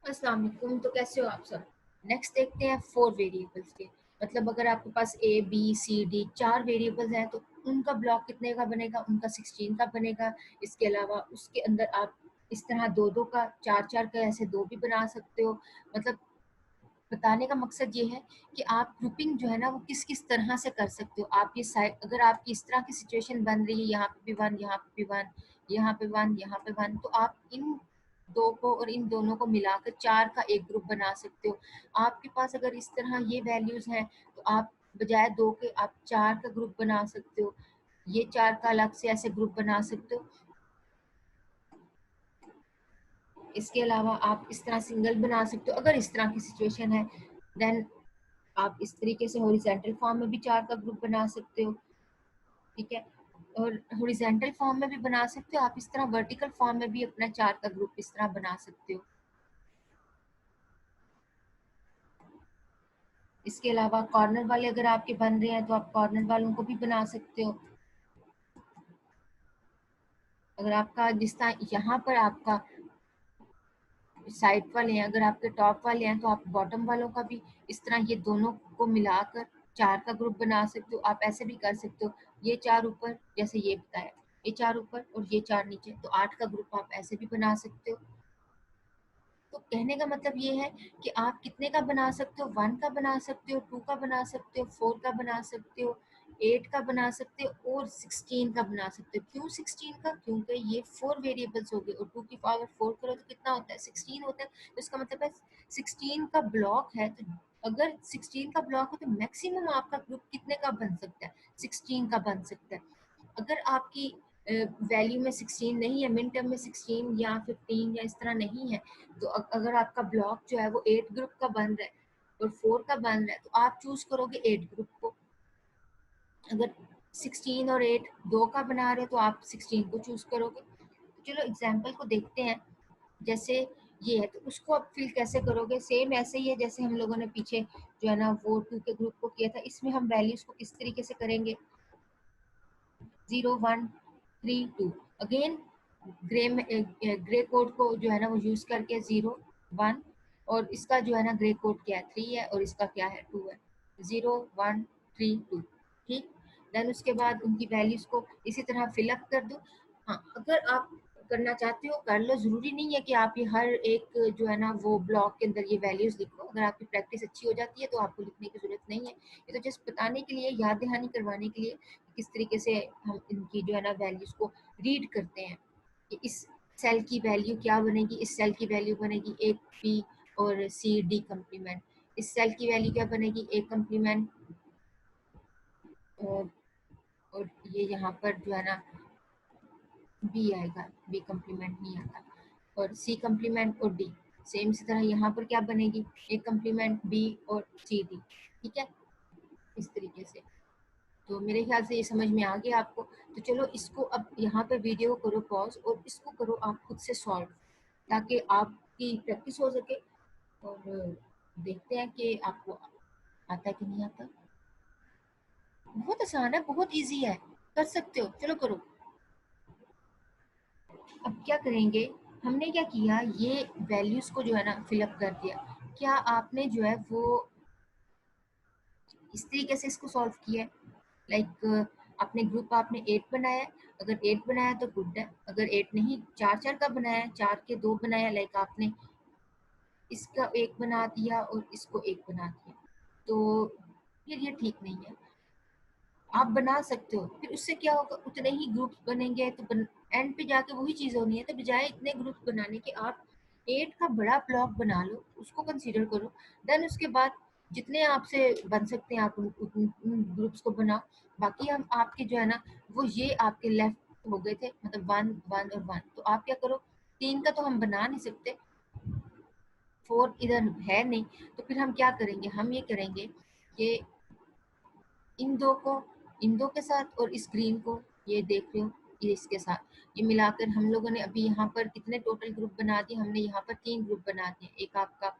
अस्सलाम वालेकुम। तो कैसे हो आप सब। नेक्स्ट देखते हैं फोर वेरिएबल्स के। मतलब अगर आपके पास ए बी सी डी चार वेरिएबल्स हैं तो उनका ब्लॉक कितने का बनेगा, उनका 16 का बनेगा। इसके अलावा उसके अंदर आप इस तरह दो दो का चार चार का ऐसे दो भी बना सकते हो। मतलब बताने का मकसद ये है कि आप ग्रुपिंग जो है ना वो किस किस तरह से कर सकते हो। आप ये साइड अगर आपकी इस तरह की सिचुएशन बन रही है, यहाँ पे भी वन, यहाँ पे भी वन, यहाँ पे वन, यहाँ पे वन, तो आप इन दो को और इन दोनों को मिलाकर चार का एक ग्रुप बना सकते हो। आपके पास अगर इस तरह ये वैल्यूज हैं तो आप बजाय दो के आप चार का ग्रुप बना सकते हो। ये चार का अलग से ऐसे ग्रुप बना सकते हो। इसके अलावा आप इस तरह सिंगल बना सकते हो अगर इस तरह की सिचुएशन है। देन आप इस तरीके से हॉरिजॉन्टल फॉर्म में भी चार का ग्रुप बना सकते हो। ठीक है। और हॉरिजॉन्टल फॉर्म में भी बना सकते हो आप, इस तरह वर्टिकल फॉर्म में भी अपना चार का ग्रुप इस तरह बना सकते हो। इसके अलावा कॉर्नर वाले अगर आपके बन रहे हैं तो आप कॉर्नर वालों को भी बना सकते हो। अगर आपका जिस तरह यहाँ पर आपका साइड वाले हैं, अगर आपके टॉप वाले हैं तो आप बॉटम वालों का भी इस तरह ये दोनों को मिलाकर चार का ग्रुप बना सकते हो। आप ऐसे भी कर सकते हो, ये चार ऊपर जैसे ये बताया, ये चार ऊपर और ये चार नीचे, तो आठ का ग्रुप आप ऐसे भी बना सकते हो। तो कहने का मतलब ये है कि आप कितने का बना सकते हो, वन का बना सकते हो, टू का बना सकते हो, फोर का बना सकते हो, एट का बना सकते हो और 16 का बना सकते हो। क्यों 16 का? क्योंकि ये फोर वेरिएबल्स हो गए और टू की पावर फोर करो तो कितना होता है, 16 होता है। तो इसका मतलब है 16 का ब्लॉक है, तो अगर 16 का ब्लॉक है तो मैक्सिमम आपका ग्रुप कितने का बन सकता है, 16 का बन सकता है। अगर आपकी वैल्यू में 16 नहीं है, मिन टर्म में 16 या 15 या इस तरह नहीं है, तो अगर आपका ब्लॉक जो है वो 8 ग्रुप का बन रहा है और 4 का बन रहा है तो आप चूज करोगे 8 ग्रुप को। अगर 16 और 8 दो का बना रहे हो तो आप 16 को चूज करोगे। तो चलो एग्जाम्पल को देखते हैं। जैसे ये है तो उसको आप फिल कैसे करोगे, सेम ऐसे ही है जैसे हम लोगों ने पीछे जो है ना वो टू के ग्रुप को किया था। इसमें हम वैल्यूज को किस तरीके से करेंगे, 0 1 3 2 अगेन ग्रे कोड को जो है ना वो यूज करके 0 1, और इसका जो है ना ग्रे कोड क्या है 3 है और इसका क्या है 2 है, 0 1 3 2। ठीक। देन उसके बाद उनकी वैल्यूज को इसी तरह फिलअप कर दो। हाँ, अगर आप करना चाहते हो कर लो, जरूरी नहीं है कि आप ये हर एक जो है ना वो ब्लॉक के अंदर ये वैल्यूज लिखो। अगर आपकी प्रैक्टिस अच्छी हो जाती है तो आपको लिखने की जरूरत नहीं है। ये तो जस्ट बताने के लिए, याद दहानी करवाने के लिए किस तरीके से हम इनकी जो है ना वैल्यूज को रीड करते हैं कि इस सेल की वैल्यू क्या बनेगी, इस सेल की वैल्यू बनेगी ए बी और सी डी कम्प्लीमेंट, इस सेल की वैल्यू क्या बनेगी ए कम्प्लीमेंट और, और ये यहाँ पर जो है ना बी आएगा, बी कम्प्लीमेंट नहीं आता, और सी कम्प्लीमेंट और डी। सेम इसी तरह यहाँ पर क्या बनेगी ए कम्प्लीमेंट बी और सी डी। ठीक है, इस तरीके से। तो मेरे ख्याल से ये समझ में आ गया आपको। तो चलो इसको अब यहाँ पे वीडियो करो पॉज और इसको करो आप खुद से सॉल्व, ताकि आपकी प्रैक्टिस हो सके। और देखते हैं कि आपको आता है कि नहीं आता। बहुत आसान है, बहुत इजी है, कर सकते हो, चलो करो। अब क्या करेंगे, हमने क्या किया, ये वैल्यूज को जो है ना फिलअप कर दिया। क्या आपने जो है वो इस तरीके से इसको सॉल्व किया है, लाइक अपने ग्रुप आपने 8 बनाया है। अगर 8 बनाया तो गुड है, अगर 8 नहीं, चार चार का बनाया, चार के दो बनाया, लाइक आपने इसका एक बना दिया और इसको एक बना दिया, तो फिर ये ठीक नहीं है। आप बना सकते हो, फिर उससे क्या होगा, उतने ही ग्रुप्स बनेंगे तो एंड पे जाके वही चीज होनी है। तो बजाय इतने ग्रुप्स बनाने के आप 8 का बड़ा ब्लॉक बना लो, उसको कंसीडर करो। देन उसके बाद जितने आपसे बन सकते हैं आप उन ग्रुप्स को बनाओ। बाकी हम आपके जो है ना वो ये आपके लेफ्ट हो गए थे, मतलब वन वन और वन, तो आप क्या करो, तीन का तो हम बना नहीं सकते, फोर इधर है नहीं, तो फिर हम क्या करेंगे, हम ये करेंगे कि इन दो को, इन दो के साथ और इस ग्रीन को, ये देख रहे हो, ये इसके साथ ये मिलाकर हम लोगों ने अभी यहाँ पर कितने टोटल ग्रुप बना दिए, हमने यहाँ पर 3 ग्रुप बना दिए। एक आपका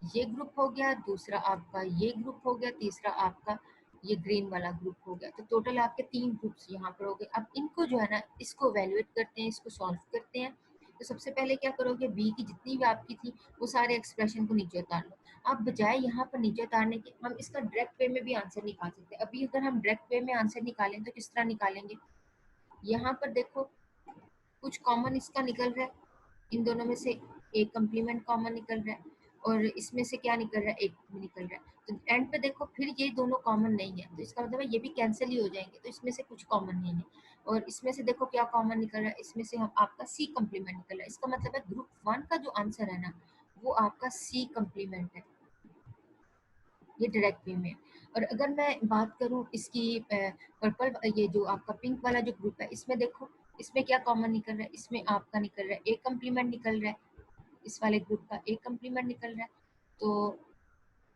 ये ग्रुप हो गया, दूसरा आपका ये ग्रुप हो गया, तीसरा आपका ये ग्रीन वाला ग्रुप हो गया। तो टोटल आपके 3 ग्रुप्स यहाँ पर हो गए। अब इनको जो है ना इसको वैल्यूएट करते हैं, इसको सॉल्व करते हैं। तो सबसे पहले क्या करोगे, बी की जितनी भी आपकी थी वो सारे एक्सप्रेशन को नीचे उतार लो। आप बजाय यहाँ पर नीचे उतारने के हम इसका डायरेक्ट वे में भी आंसर निकाल सकते हैं। अभी अगर हम डायरेक्ट वे में आंसर निकालें तो किस तरह निकालेंगे, यहाँ पर देखो कुछ कॉमन इसका निकल रहा है, इन दोनों में से एक कम्प्लीमेंट कॉमन निकल रहा है और इसमें से क्या निकल रहा है, एक भी निकल रहा है। तो एंड पे देखो फिर ये दोनों कॉमन नहीं है, तो इसका मतलब है ये भी कैंसिल ही हो जाएंगे, तो इसमें से कुछ कॉमन नहीं है। और इसमें से देखो क्या कॉमन निकल रहा है, इसमें से हम आपका सी कम्प्लीमेंट निकल रहा है। इसका मतलब है ग्रुप 1 का जो आंसर है ना वो आपका सी कम्प्लीमेंट है, ये डायरेक्ट वे में। और अगर मैं बात करूं इसकी पर्पल, ये जो आपका पिंक वाला जो ग्रुप है, इसमें देखो इसमें क्या कॉमन निकल रहा है, इसमें आपका निकल रहा है एक कम्प्लीमेंट निकल रहा है, इस वाले ग्रुप का एक कम्प्लीमेंट निकल रहा है। तो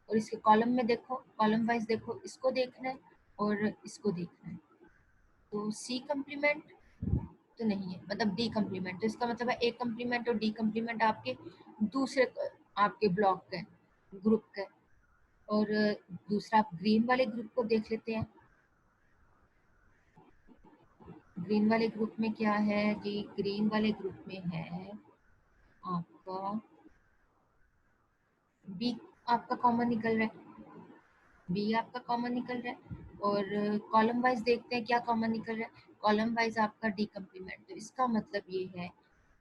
और इसके कॉलम में देखो, कॉलम वाइज देखो, इसको देखना है और इसको देखना है। तो सी कम्प्लीमेंट तो नहीं है, मतलब डी कम्प्लीमेंट, तो इसका मतलब है ए कम्प्लीमेंट और डी कम्प्लीमेंट आपके दूसरे आपके ब्लॉक के ग्रुप के। और दूसरा आप ग्रीन वाले ग्रुप को देख लेते हैं। ग्रीन वाले ग्रुप में क्या है जी, ग्रीन वाले ग्रुप में है आपका बी, आपका कॉमन निकल रहा है, बी आपका कॉमन निकल रहा है। और कॉलम वाइज देखते हैं क्या कॉमन निकल रहा है, कॉलम वाइज आपका डी कम्प्लीमेंट। तो इसका मतलब ये है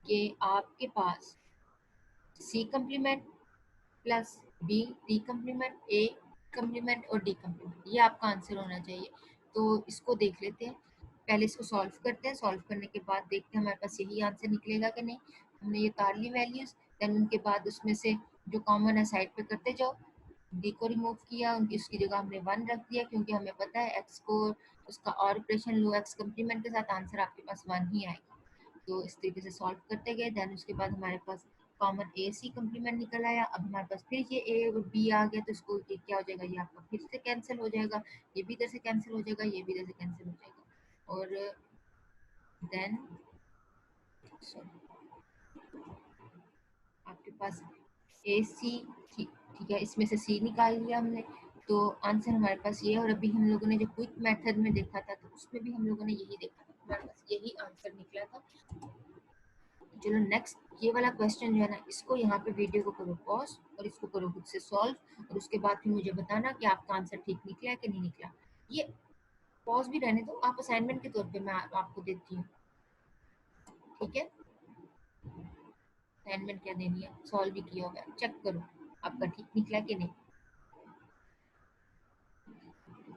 कि आपके पास C complement plus B D complement, A complement और डी कम्प्लीमेंट, ये आपका आंसर होना चाहिए। तो इसको देख लेते हैं, पहले इसको सॉल्व करते हैं, सॉल्व करने के बाद देखते हैं हमारे पास यही आंसर निकलेगा कि नहीं। हमने ये तार ली वैल्यूज, देन उनके बाद उसमें से जो कॉमन है साइड पे करते जाओ। डी को रिमूव किया, उनकी उसकी जगह हमने 1 रख दिया, क्योंकि हमें पता है एक्स को उसका और ऑपरेशन लो एक्स कम्प्लीमेंट के साथ आंसर आपके पास 1 ही आएगा। तो इस तरीके से सॉल्व करते गए, देन उसके बाद हमारे पास कॉमन ए सी कम्प्लीमेंट निकल आया। अब हमारे पास फिर ये ए और बी आ गया, तो इसको ये क्या हो जाएगा, ये आपका फिर से कैंसिल हो जाएगा, ये भी इधर से कैंसिल हो जाएगा, ये भी इधर से कैंसिल हो जाएगा। और देन आपके पास ए सी, ठीक ठीक है, इसमें से सी निकाल लिया हमने, तो आंसर हमारे पास ये है। और अभी हम लोगों ने जो क्विक मेथड में देखा था तो उसमें भी हम लोगों ने यही देखा था, हमारे पास यही आंसर निकला था। चलो नेक्स्ट ये वाला क्वेश्चन जो है ना, इसको यहाँ पे वीडियो को करो पॉज और इसको करो खुद से सॉल्व, और उसके बाद फिर मुझे बताना कि आपका आंसर ठीक निकला है कि नहीं निकला। ये पॉज भी रहने दो, आप असाइनमेंट के तौर पे मैं आपको देती हूँ, ठीक है। असाइनमेंट क्या देनी है, सॉल्व भी किया होगा, चेक करो आपका ठीक निकला कि नहीं।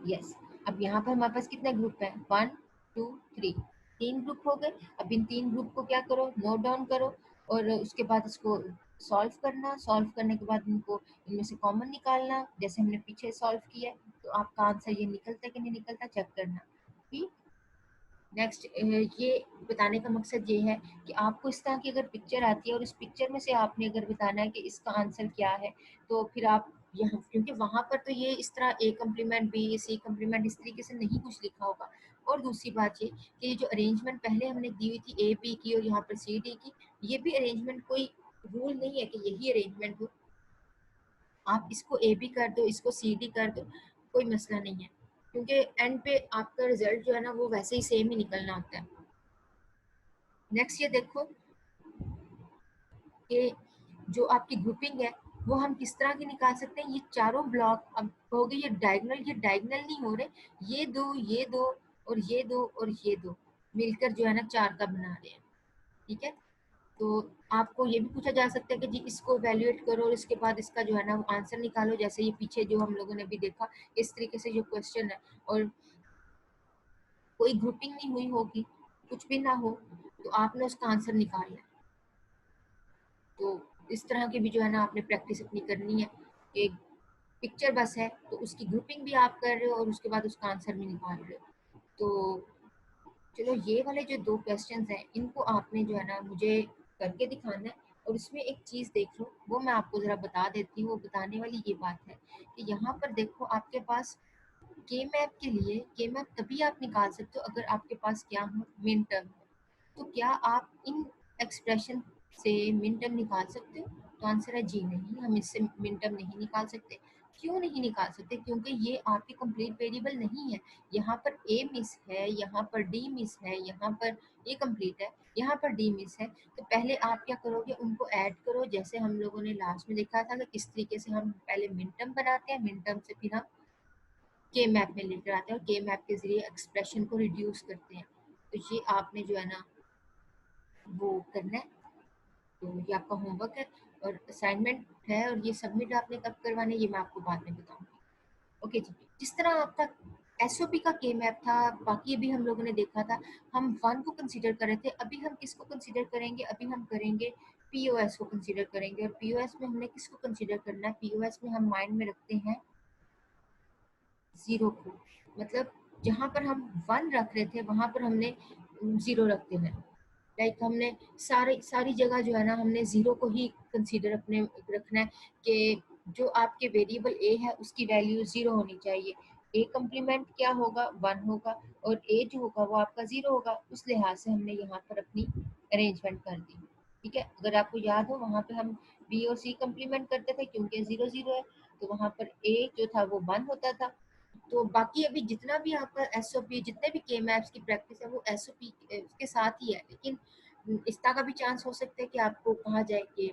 यस, अब यहाँ पर हमारे पास कितने ग्रुप है, 1 2 3, 3 ग्रुप हो गए। अब इन 3 ग्रुप को क्या करो, नोट डाउन करो और उसके बाद इसको सॉल्व करना। सॉल्व करने के बाद इनको इनमें से कॉमन निकालना, जैसे हमने पीछे सॉल्व किया है। तो आपका आंसर ये निकलता है कि नहीं निकलता, चेक करना। ठीक, नेक्स्ट ये बताने का मकसद ये है कि आपको इस तरह की अगर पिक्चर आती है और इस पिक्चर में से आपने अगर बताना है कि इसका आंसर क्या है, तो फिर आप यहाँ, क्योंकि वहां पर तो ये इस तरह A complement B C complement इस तरीके से नहीं कुछ लिखा होगा। और दूसरी बात ये कि ये जो अरेंजमेंट पहले हमने दी हुई थी ए बी की और यहाँ पर सी डी की, ये भी अरेंजमेंट कोई रूल नहीं है कि यही अरेंजमेंट हो। आप इसको ए बी कर दो, इसको सी डी कर दो, कोई मसला नहीं है, क्योंकि एंड पे आपका रिजल्ट जो है ना वो वैसे ही सेम ही निकलना होता है। नेक्स्ट ये देखो कि जो आपकी ग्रुपिंग है वो हम किस तरह की निकाल सकते हैं। ये चारों ब्लॉक अब हो गए, ये डायगनल नहीं हो रहे, ये दो, ये दो और ये दो और ये दो मिलकर जो है ना 4 का बना रहे हैं, ठीक है। तो आपको ये भी पूछा जा सकता है कि जी इसको इवेल्युएट करो और इसके बाद इसका जो है ना आंसर निकालो, जैसे ये पीछे जो हम लोगों ने भी देखा इस तरीके से जो क्वेश्चन है। और कोई ग्रुपिंग नहीं हुई होगी, कुछ भी ना हो, तो आपने उसका आंसर निकालना है। तो इस तरह की भी जो है ना आपने प्रैक्टिस अपनी करनी है। एक पिक्चर बस है तो उसकी ग्रुपिंग भी आप कर रहे हो और उसके बाद उसका आंसर भी निकाल रहे हो। तो चलो ये वाले जो 2 क्वेश्चंस हैं इनको आपने जो है ना मुझे करके दिखाना है। और इसमें एक चीज़ देख लो, वो मैं आपको ज़रा बता देती हूँ। वो बताने वाली ये बात है कि यहाँ पर देखो आपके पास के मैप के लिए, के मैप तभी आप निकाल सकते हो अगर आपके पास क्या हो, मिन टर्म हो। तो क्या आप इन एक्सप्रेशन से मिन टर्म निकाल सकते हो, तो आंसर है जी नहीं, हम इससे मिन टर्म नहीं निकाल सकते। क्यों नहीं निकाल सकते? क्योंकि ये आपके कंप्लीट वेरिएबल नहीं है। यहाँ पर ए मिस है, यहाँ पर डी मिस है, यहाँ पर ए कंप्लीट है, यहाँ पर डी मिस है। तो पहले आप क्या करोगे, उनको ऐड करो, जैसे हम लोगों ने लास्ट में देखा था कि किस तरीके से हम पहले मिनटर्म बनाते हैं, मिनटर्म से फिर हम के मैप में लेकर आते हैं और के मैप के जरिए एक्सप्रेशन को रिड्यूस करते हैं। तो ये आपने जो है ना वो करना है। तो ये आपका होमवर्क है और असाइनमेंट है, और ये सबमिट आपने कब करवाना है ये मैं आपको बाद में बताऊंगी। ओके जी। जिस तरह आपका एसओपी का के मैप था, बाकी अभी हम लोगों ने देखा था, हम वन को कंसीडर कर रहे थे। अभी हम किसको कंसीडर करेंगे? अभी हम करेंगे पीओएस को कंसीडर करेंगे। और पीओएस में हमने किसको कंसीडर करना है? पीओएस में हम माइंड में रखते हैं जीरो को। मतलब जहाँ पर हम वन रख रहे थे वहां पर हमने जीरो रखते हैं। लाइक हमने सारी जगह जो है ना हमने जीरो को ही कंसीडर अपने रखना है कि जो आपके वेरिएबल ए है उसकी वैल्यू जीरो होनी चाहिए। ए कम्प्लीमेंट क्या होगा? वन होगा, और ए जो होगा वो आपका जीरो होगा। उस लिहाज से हमने यहाँ पर अपनी अरेंजमेंट कर दी। ठीक है, अगर आपको याद हो वहाँ पे हम बी और सी कम्प्लीमेंट करते थे क्योंकि जीरो जीरो है, तो वहाँ पर ए जो था वो वन होता था। तो बाकी अभी जितना भी आपका एसओपी, जितने भी के मैप्स की प्रैक्टिस है वो एसओपी के साथ ही है। लेकिन इस तरह का भी चांस हो सकता है कि आपको कहा जाए कि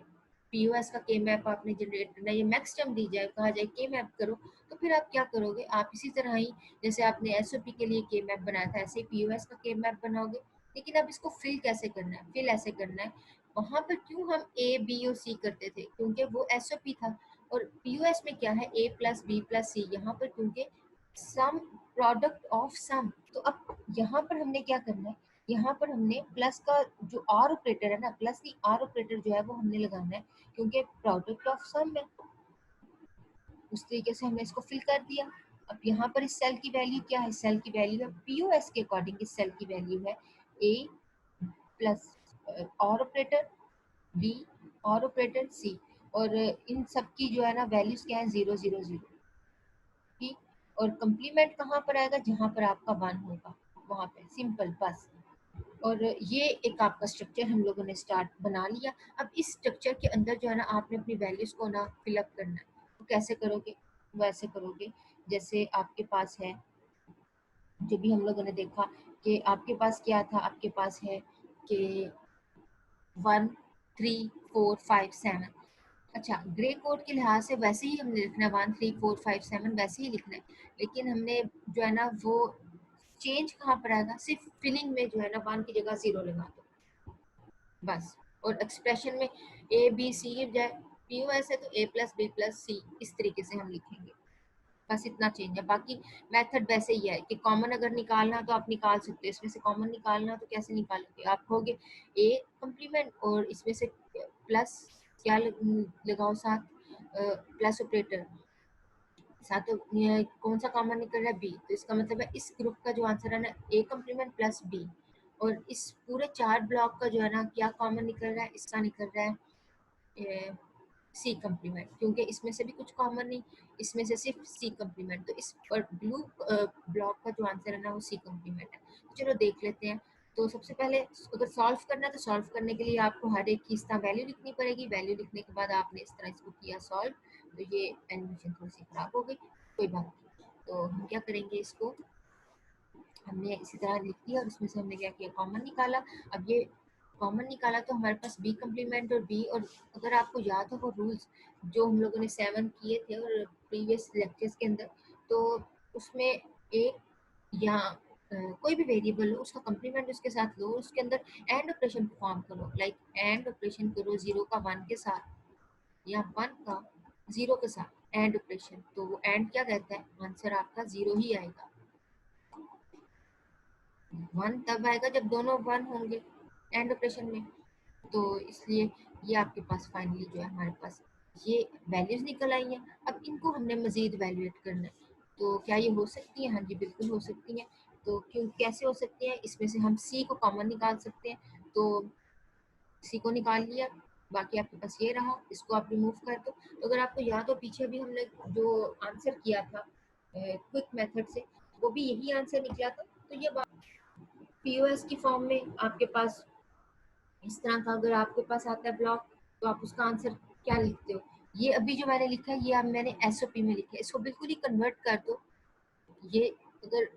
पीओएस का के मैप आपने जनरेट करना है, ये मैक्स टर्म दी जाए, कहा जाए के मैप करो, तो फिर आप क्या करोगे? आप इसी तरह ही जैसे आपने एसओपी के लिए के मैप बनाया था ऐसे ही पीओएस का के मैप बनाओगे। लेकिन अब इसको फिल कैसे करना है? फिल ऐसे करना है, वहां पर क्यों हम ए बी और सी करते थे? क्योंकि वो एसओपी था। और पीओएस में क्या है? ए प्लस बी प्लस सी, यहाँ पर क्योंकि सम, प्रोडक्ट ऑफ सम। तो अब यहाँ पर हमने क्या करना है? यहाँ पर हमने प्लस का जो आर ऑपरेटर है ना, प्लस की आर ऑपरेटर जो है वो हमने लगाना है, क्योंकि प्रोडक्ट ऑफ सम है। उस तरीके से हमने इसको फिल कर दिया। अब यहाँ पर इस सेल की वैल्यू क्या है? सेल की वैल्यू है पीओएस के अकॉर्डिंग, इस सेल की वैल्यू है ए प्लस और ऑपरेटर बी और ऑपरेटर सी। और इन सब की जो है ना वैल्यूज क्या है? Zero zero zero. ठीक। और कंप्लीमेंट कहाँ पर आएगा? जहाँ पर आपका वन होगा वहां पे, सिंपल बस। और ये एक आपका स्ट्रक्चर हम लोगों ने स्टार्ट बना लिया। अब इस स्ट्रक्चर के अंदर जो है ना आपने अपनी वैल्यूज को ना फिलअप करना है। तो कैसे करोगे? वैसे करोगे जैसे आपके पास है, जो भी हम लोगों ने देखा कि आपके पास क्या था, आपके पास है कि 1 3 4 5 7। अच्छा, ग्रे कोड के लिहाज से वैसे ही हमने लिखना है 1 3 4 5 7, वैसे ही लिखना है। लेकिन हमने जो है ना वो चेंज कहाँ पर आएगा? सिर्फ फिलिंग में जो है ना वन की जगह जीरो लगा दो बस। और एक्सप्रेशन में ए बी सी की बजाय पीओएस है तो ए प्लस बी प्लस सी, इस तरीके से हम लिखेंगे। बस इतना चेंज है। बाकी मेथड वैसे ही है कि कॉमन अगर निकालना तो आप निकाल सकते हो। इसमें से कॉमन निकालना तो कैसे निकालोगे? आप कहोगे ए कम्प्लीमेंट और इसमें से प्लस क्या लगाओ साथ, प्लस ऑपरेटर साथ। तो कौन सा कॉमन निकल रहा है? बी। तो इसका मतलब है इस ग्रुप का जो आंसर है ना ए कम्प्लीमेंट प्लस बी। और इस पूरे चार ब्लॉक का जो है ना क्या कॉमन निकल रहा है? इसका निकल रहा है सी कम्प्लीमेंट, क्योंकि इसमें से भी कुछ कॉमन नहीं, इसमें से सिर्फ सी कम्प्लीमेंट। तो इस पर ब्लू ब्लॉक का जो आंसर है ना वो सी कम्प्लीमेंट है। तो चलो देख लेते हैं। तो सबसे पहले अगर सॉल्व करना है तो सॉल्व करने के लिए आपको हर एक की इस तरह वैल्यू लिखनी पड़ेगी। वैल्यू लिखने के बाद आपने इस तरह इसको किया सॉल्व। तो ये एनिमेशन थोड़ी सी खराब हो गई, कोई बात नहीं। तो हम क्या करेंगे, इसको हमने इसी तरह लिख दिया और इसमें से हमने क्या किया? कॉमन निकाला। अब ये कॉमन निकाला तो हमारे पास बी कम्प्लीमेंट और बी। और अगर आपको याद हो वो रूल्स जो हम लोगों ने 7 किए थे और प्रीवियस लेक्चर्स के अंदर, तो उसमें एक या कोई भी वेरिएबल हो उसका कम्प्लीमेंट उसके साथ लो, उसके अंदर एंड ऑपरेशन परफॉर्म करो। लाइक एंड ऑपरेशन करो जीरो का वन के साथ या वन का जीरो के साथ एंड ऑपरेशन। तो वो एंड क्या कहता है? आंसर आपका जीरो ही आएगा। वन तब आएगा जब दोनों वन होंगे एंड ऑपरेशन में। तो इसलिए ये आपके पास फाइनली जो है हमारे पास ये वैल्यूज निकल आई हैं। अब इनको हमने मजीद वैल्यूएट करना है। तो क्या ये हो सकती है? हाँ जी बिल्कुल हो सकती हैं। तो क्यों, कैसे हो सकती हैं? इसमें से हम सी को कॉमन निकाल सकते हैं। तो सी को निकाल लिया, बाकी आपके पास ये रहा, इसको आप रिमूव कर दो। तो अगर आपको याद हो पीछे भी हमने जो आंसर किया था क्विक मेथड से, वो भी यही आंसर निकला था। तो ये पीओएस की फॉर्म में आपके पास इस तरह का अगर आपके पास आता है ब्लॉक, तो आप उसका आंसर क्या लिखते हो? ये अभी जो मैंने लिखा है ये अब मैंने एसओपी में लिखा है, इसको बिल्कुल ही कन्वर्ट कर दो। ये अगर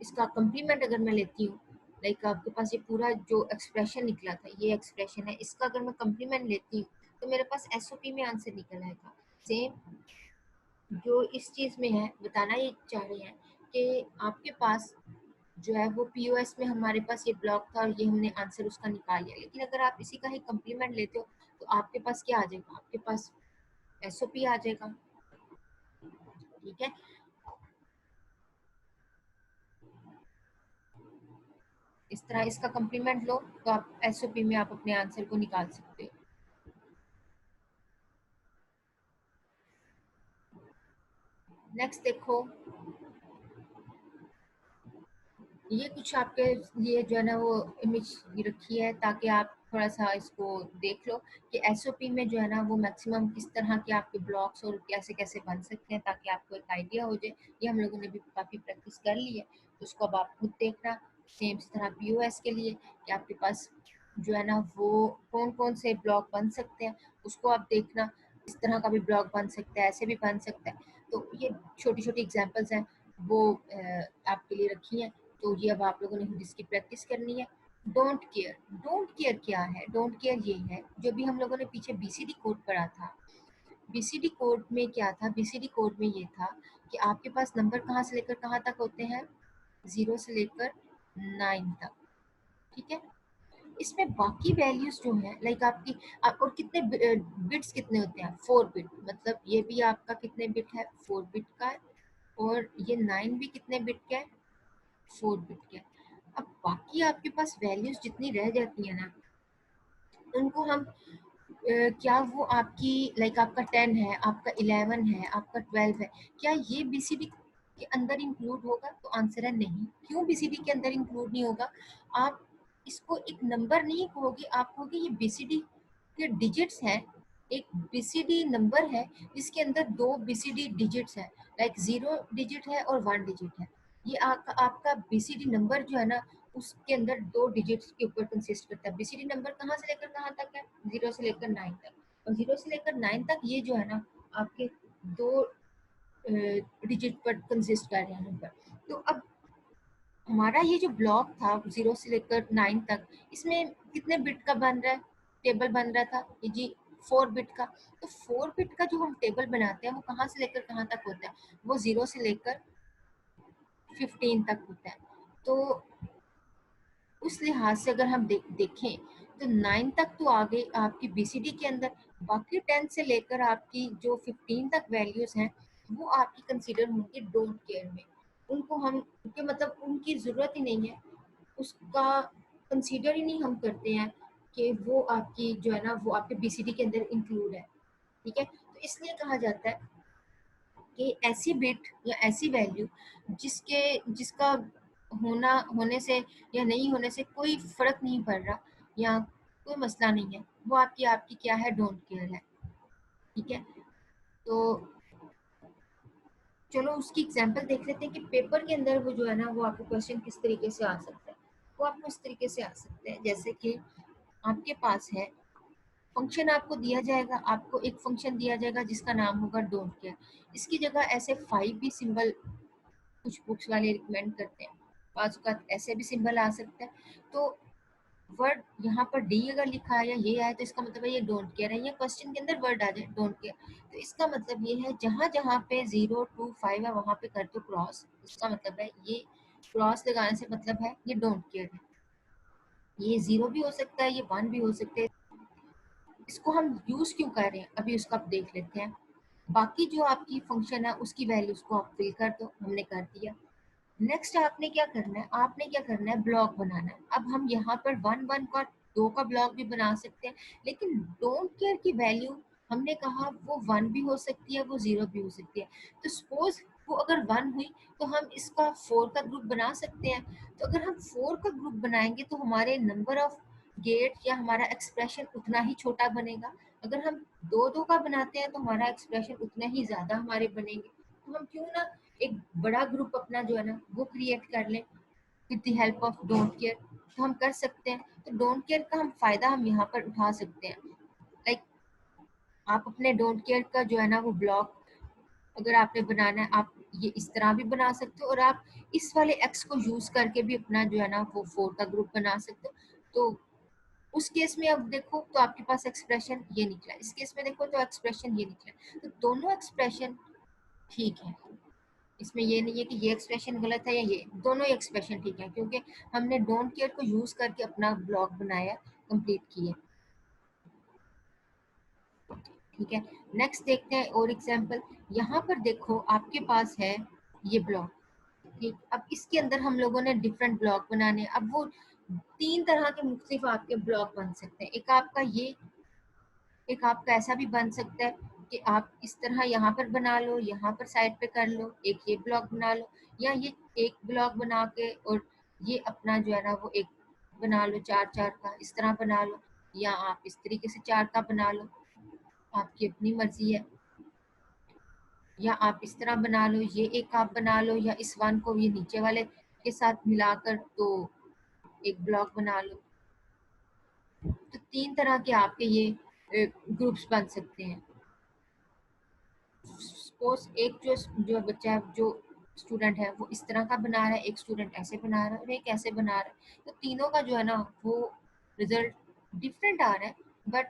इसका कम्प्लीमेंट अगर मैं लेती हूँ, लाइक आपके पास ये पूरा जो एक्सप्रेशन निकला था ये एक्सप्रेशन है, इसका अगर मैं कम्प्लीमेंट लेती हूँ तो मेरे पास एसओपी में आंसर निकल आएगा। सेम जो इस चीज़ में है, बताना ये चाह रहे हैं कि आपके पास जो है वो पीओएस में हमारे पास ये ब्लॉक था और ये हमने आंसर उसका निकाल लिया, लेकिन अगर आप इसी का ही कम्प्लीमेंट लेते हो तो आपके पास क्या आ जाएगा, आपके पास एसओपी आ जाएगा। ठीक है, इस तरह इसका कम्प्लीमेंट लो तो आप एसओपी में आप अपने आंसर को निकाल सकते हो। नेक्स्ट देखो, ये कुछ आपके लिए जो है ना वो इमेज रखी है ताकि आप थोड़ा सा इसको देख लो कि एसओपी में जो है ना वो मैक्सिमम किस तरह के आपके ब्लॉक्स और कैसे कैसे बन सकते हैं, ताकि आपको एक आइडिया हो जाए। ये हम लोगों ने भी काफ़ी प्रैक्टिस कर ली है, तो उसको अब आप खुद देखना। सेम इस तरह पीओएस के लिए कि आपके पास जो है ना वो कौन कौन से ब्लॉक बन सकते हैं, उसको आप देखना। इस तरह का भी ब्लॉक बन सकता है, ऐसे भी बन सकता है। तो ये छोटी छोटी एग्जाम्पल्स हैं, वो आपके लिए रखी हैं। तो ये अब आप लोगों ने खुद इसकी प्रैक्टिस करनी है। डोंट केयर, डोंट केयर क्या है? डोंट केयर ये है जो भी हम लोगों ने पीछे बीसीडी कोड पढ़ा था। बीसीडी कोड में क्या था? बीसीडी कोड में ये था कि आपके पास नंबर कहाँ से लेकर कहाँ तक होते हैं, 0 से लेकर 9 तक। ठीक है, इसमें बाकी वैल्यूज जो हैं लाइक आपकी और कितने बिट्स कितने होते हैं, 4 बिट, मतलब ये भी आपका कितने बिट है, 4 बिट का है। और ये 9 भी कितने बिट का है, 4 बिट का है। अब बाकी आपके पास वैल्यूज जितनी रह जाती है ना, उनको हम क्या वो आपकी लाइक आपका 10 है, आपका 11 है, आपका 12 है, क्या ये बीसीडी के अंदर इंक्लूड होगा? तो आंसर है नहीं। क्यों बीसीडी के अंदर इंक्लूड नहीं होगा? आप इसको एक नंबर नहीं कहोगे, आप कहोगे ये बीसीडी के डिजिट्स हैं। एक बीसीडी नंबर है जिसके अंदर दो बीसीडी डिजिट्स हैं, लाइक 0 डिजिट है और 1 डिजिट है। ये आपका बीसीडी नंबर जो है ना उसके अंदर दो डिजिट्स के ऊपर कंसिस्ट करता है। बीसीडी नंबर कहाँ से लेकर कहाँ तक है, 0 से लेकर 9 तक। और 0 से लेकर 9 तक ये जो है ना आपके दो डिजिट पर कंसिस्ट कर रहे हैं नंबर। तो अब हमारा ये जो ब्लॉक था 0 से लेकर 9 तक, इसमें कितने बिट का बन रहा है, टेबल बन रहा था ये जी 4 बिट का। तो 4 बिट का जो हम टेबल बनाते हैं वो कहाँ से लेकर कहाँ तक होता है, वो 0 से लेकर 15 तक होता है। तो उस लिहाज से अगर हम देखें तो 9 तक तो आ गई आपकी बीसीडी के अंदर, बाकी 10 से लेकर आपकी जो 15 तक वैल्यूज हैं वो आपकी कंसीडर होंगी डोंट केयर में। उनको हम उनके मतलब उनकी ज़रूरत ही नहीं है, उसका कंसीडर ही नहीं हम करते हैं कि वो आपकी जो है ना वो आपके बीसीडी के अंदर इंक्लूड है। ठीक है, तो इसलिए कहा जाता है कि ऐसी बिट या ऐसी वैल्यू जिसका होने से या नहीं होने से कोई फर्क नहीं पड़ रहा या कोई मसला नहीं है, वो आपकी आपकी क्या है, डोंट केयर है। ठीक है, तो चलो उसकी एग्जांपल देख लेते हैं कि पेपर के अंदर वो जो है ना वो आपको क्वेश्चन किस तरीके से आ सकता है। वो आपको इस तरीके से आ सकते हैं जैसे कि आपके पास है फंक्शन, आपको दिया जाएगा, आपको एक फंक्शन दिया जाएगा जिसका नाम होगा डोंट केयर। इसकी जगह ऐसे 5 भी सिंबल कुछ बुक्स वाले रिकमेंड करते हैं, पाँच का ऐसे भी सिंबल आ सकता है। तो वर्ड यहाँ पर डी अगर लिखा है या ये आए तो इसका मतलब है ये डोंट केयर है, या क्वेश्चन के अंदर वर्ड आ जाए डोंट केयर, तो इसका मतलब ये है जहाँ जहाँ पे 0 to 5 है वहाँ पे कर दो क्रॉस, इसका मतलब है ये क्रॉस लगाने से मतलब है ये डोंट केयर है। ये 0 भी हो सकता है, ये 1 भी हो सकते हैं। इसको हम यूज क्यों कर रहे हैं अभी उसको आप देख लेते हैं। बाकी जो आपकी फंक्शन है उसकी वैल्यूज को आप फिल कर दो, हमने कर दिया। नेक्स्ट आपने क्या करना है, आपने क्या करना है, ब्लॉक बनाना है। अब हम यहाँ पर 1 1 का 2 का ब्लॉक भी बना सकते हैं, लेकिन डोंट केयर की वैल्यू हमने कहा वो 1 भी हो सकती है, वो 0 भी हो सकती है। तो सपोज वो अगर 1 हुई तो हम इसका 4 का ग्रुप बना सकते हैं। तो अगर हम 4 का ग्रुप बनाएंगे तो हमारे नंबर ऑफ गेट या हमारा एक्सप्रेशन उतना ही छोटा बनेगा। अगर हम 2 2 का बनाते हैं तो हमारा एक्सप्रेशन उतना ही ज़्यादा हमारे बनेंगे। तो हम क्यों ना एक बड़ा ग्रुप अपना जो है ना वो क्रिएट कर लें with the help of don't care. तो हम कर सकते हैं, तो डोंट केयर का हम फायदा हम यहाँ पर उठा सकते हैं। लाइक आप अपने डोंट केयर का जो है ना वो ब्लॉक अगर आपने बनाना है, आप ये इस तरह भी बना सकते हो, और आप इस वाले एक्स को यूज करके भी अपना जो है ना वो 4 का ग्रुप बना सकते हो। तो उस केस में अब देखो तो आपके पास एक्सप्रेशन ये निकला, इस केस में देखो तो एक्सप्रेशन ये निकला, तो दोनों एक्सप्रेशन ठीक है। इसमें ये नहीं है कि ये एक्सप्रेशन गलत है या ये, दोनों ही एक्सप्रेशन ठीक है, क्योंकि हमने डोंट केयर को यूज करके अपना ब्लॉक बनाया, कंप्लीट किया। ठीक है, नेक्स्ट देखते हैं और एग्जांपल। यहाँ पर देखो आपके पास है ये ब्लॉक, ठीक। अब इसके अंदर हम लोगों ने डिफरेंट ब्लॉक बनाने हैं। अब वो 3 तरह के मुख्तलिफ आपके ब्लॉक बन सकते हैं। एक आपका ये, एक आपका ऐसा भी बन सकता है कि आप इस तरह यहाँ पर बना लो, यहाँ पर साइड पे कर लो, एक ये ब्लॉक बना लो, या ये एक ब्लॉक बना के और ये अपना जो है ना वो एक बना लो 4 4 का, इस तरह बना लो, या आप इस तरीके से 4 का बना लो, आपकी अपनी मर्जी है। या आप इस तरह बना लो, ये एक आप बना लो, या इस वन को ये नीचे वाले के साथ मिलाकर तो एक ब्लॉक बना लो। तो 3 तरह के आपके ये ग्रुप्स बन सकते हैं। सपोज एक जो जो बच्चा जो स्टूडेंट है वो इस तरह का बना रहा है, एक स्टूडेंट ऐसे बना रहा है और एक ऐसे बना रहा है, तो तीनों का जो है ना वो रिजल्ट डिफरेंट आ रहा है। बट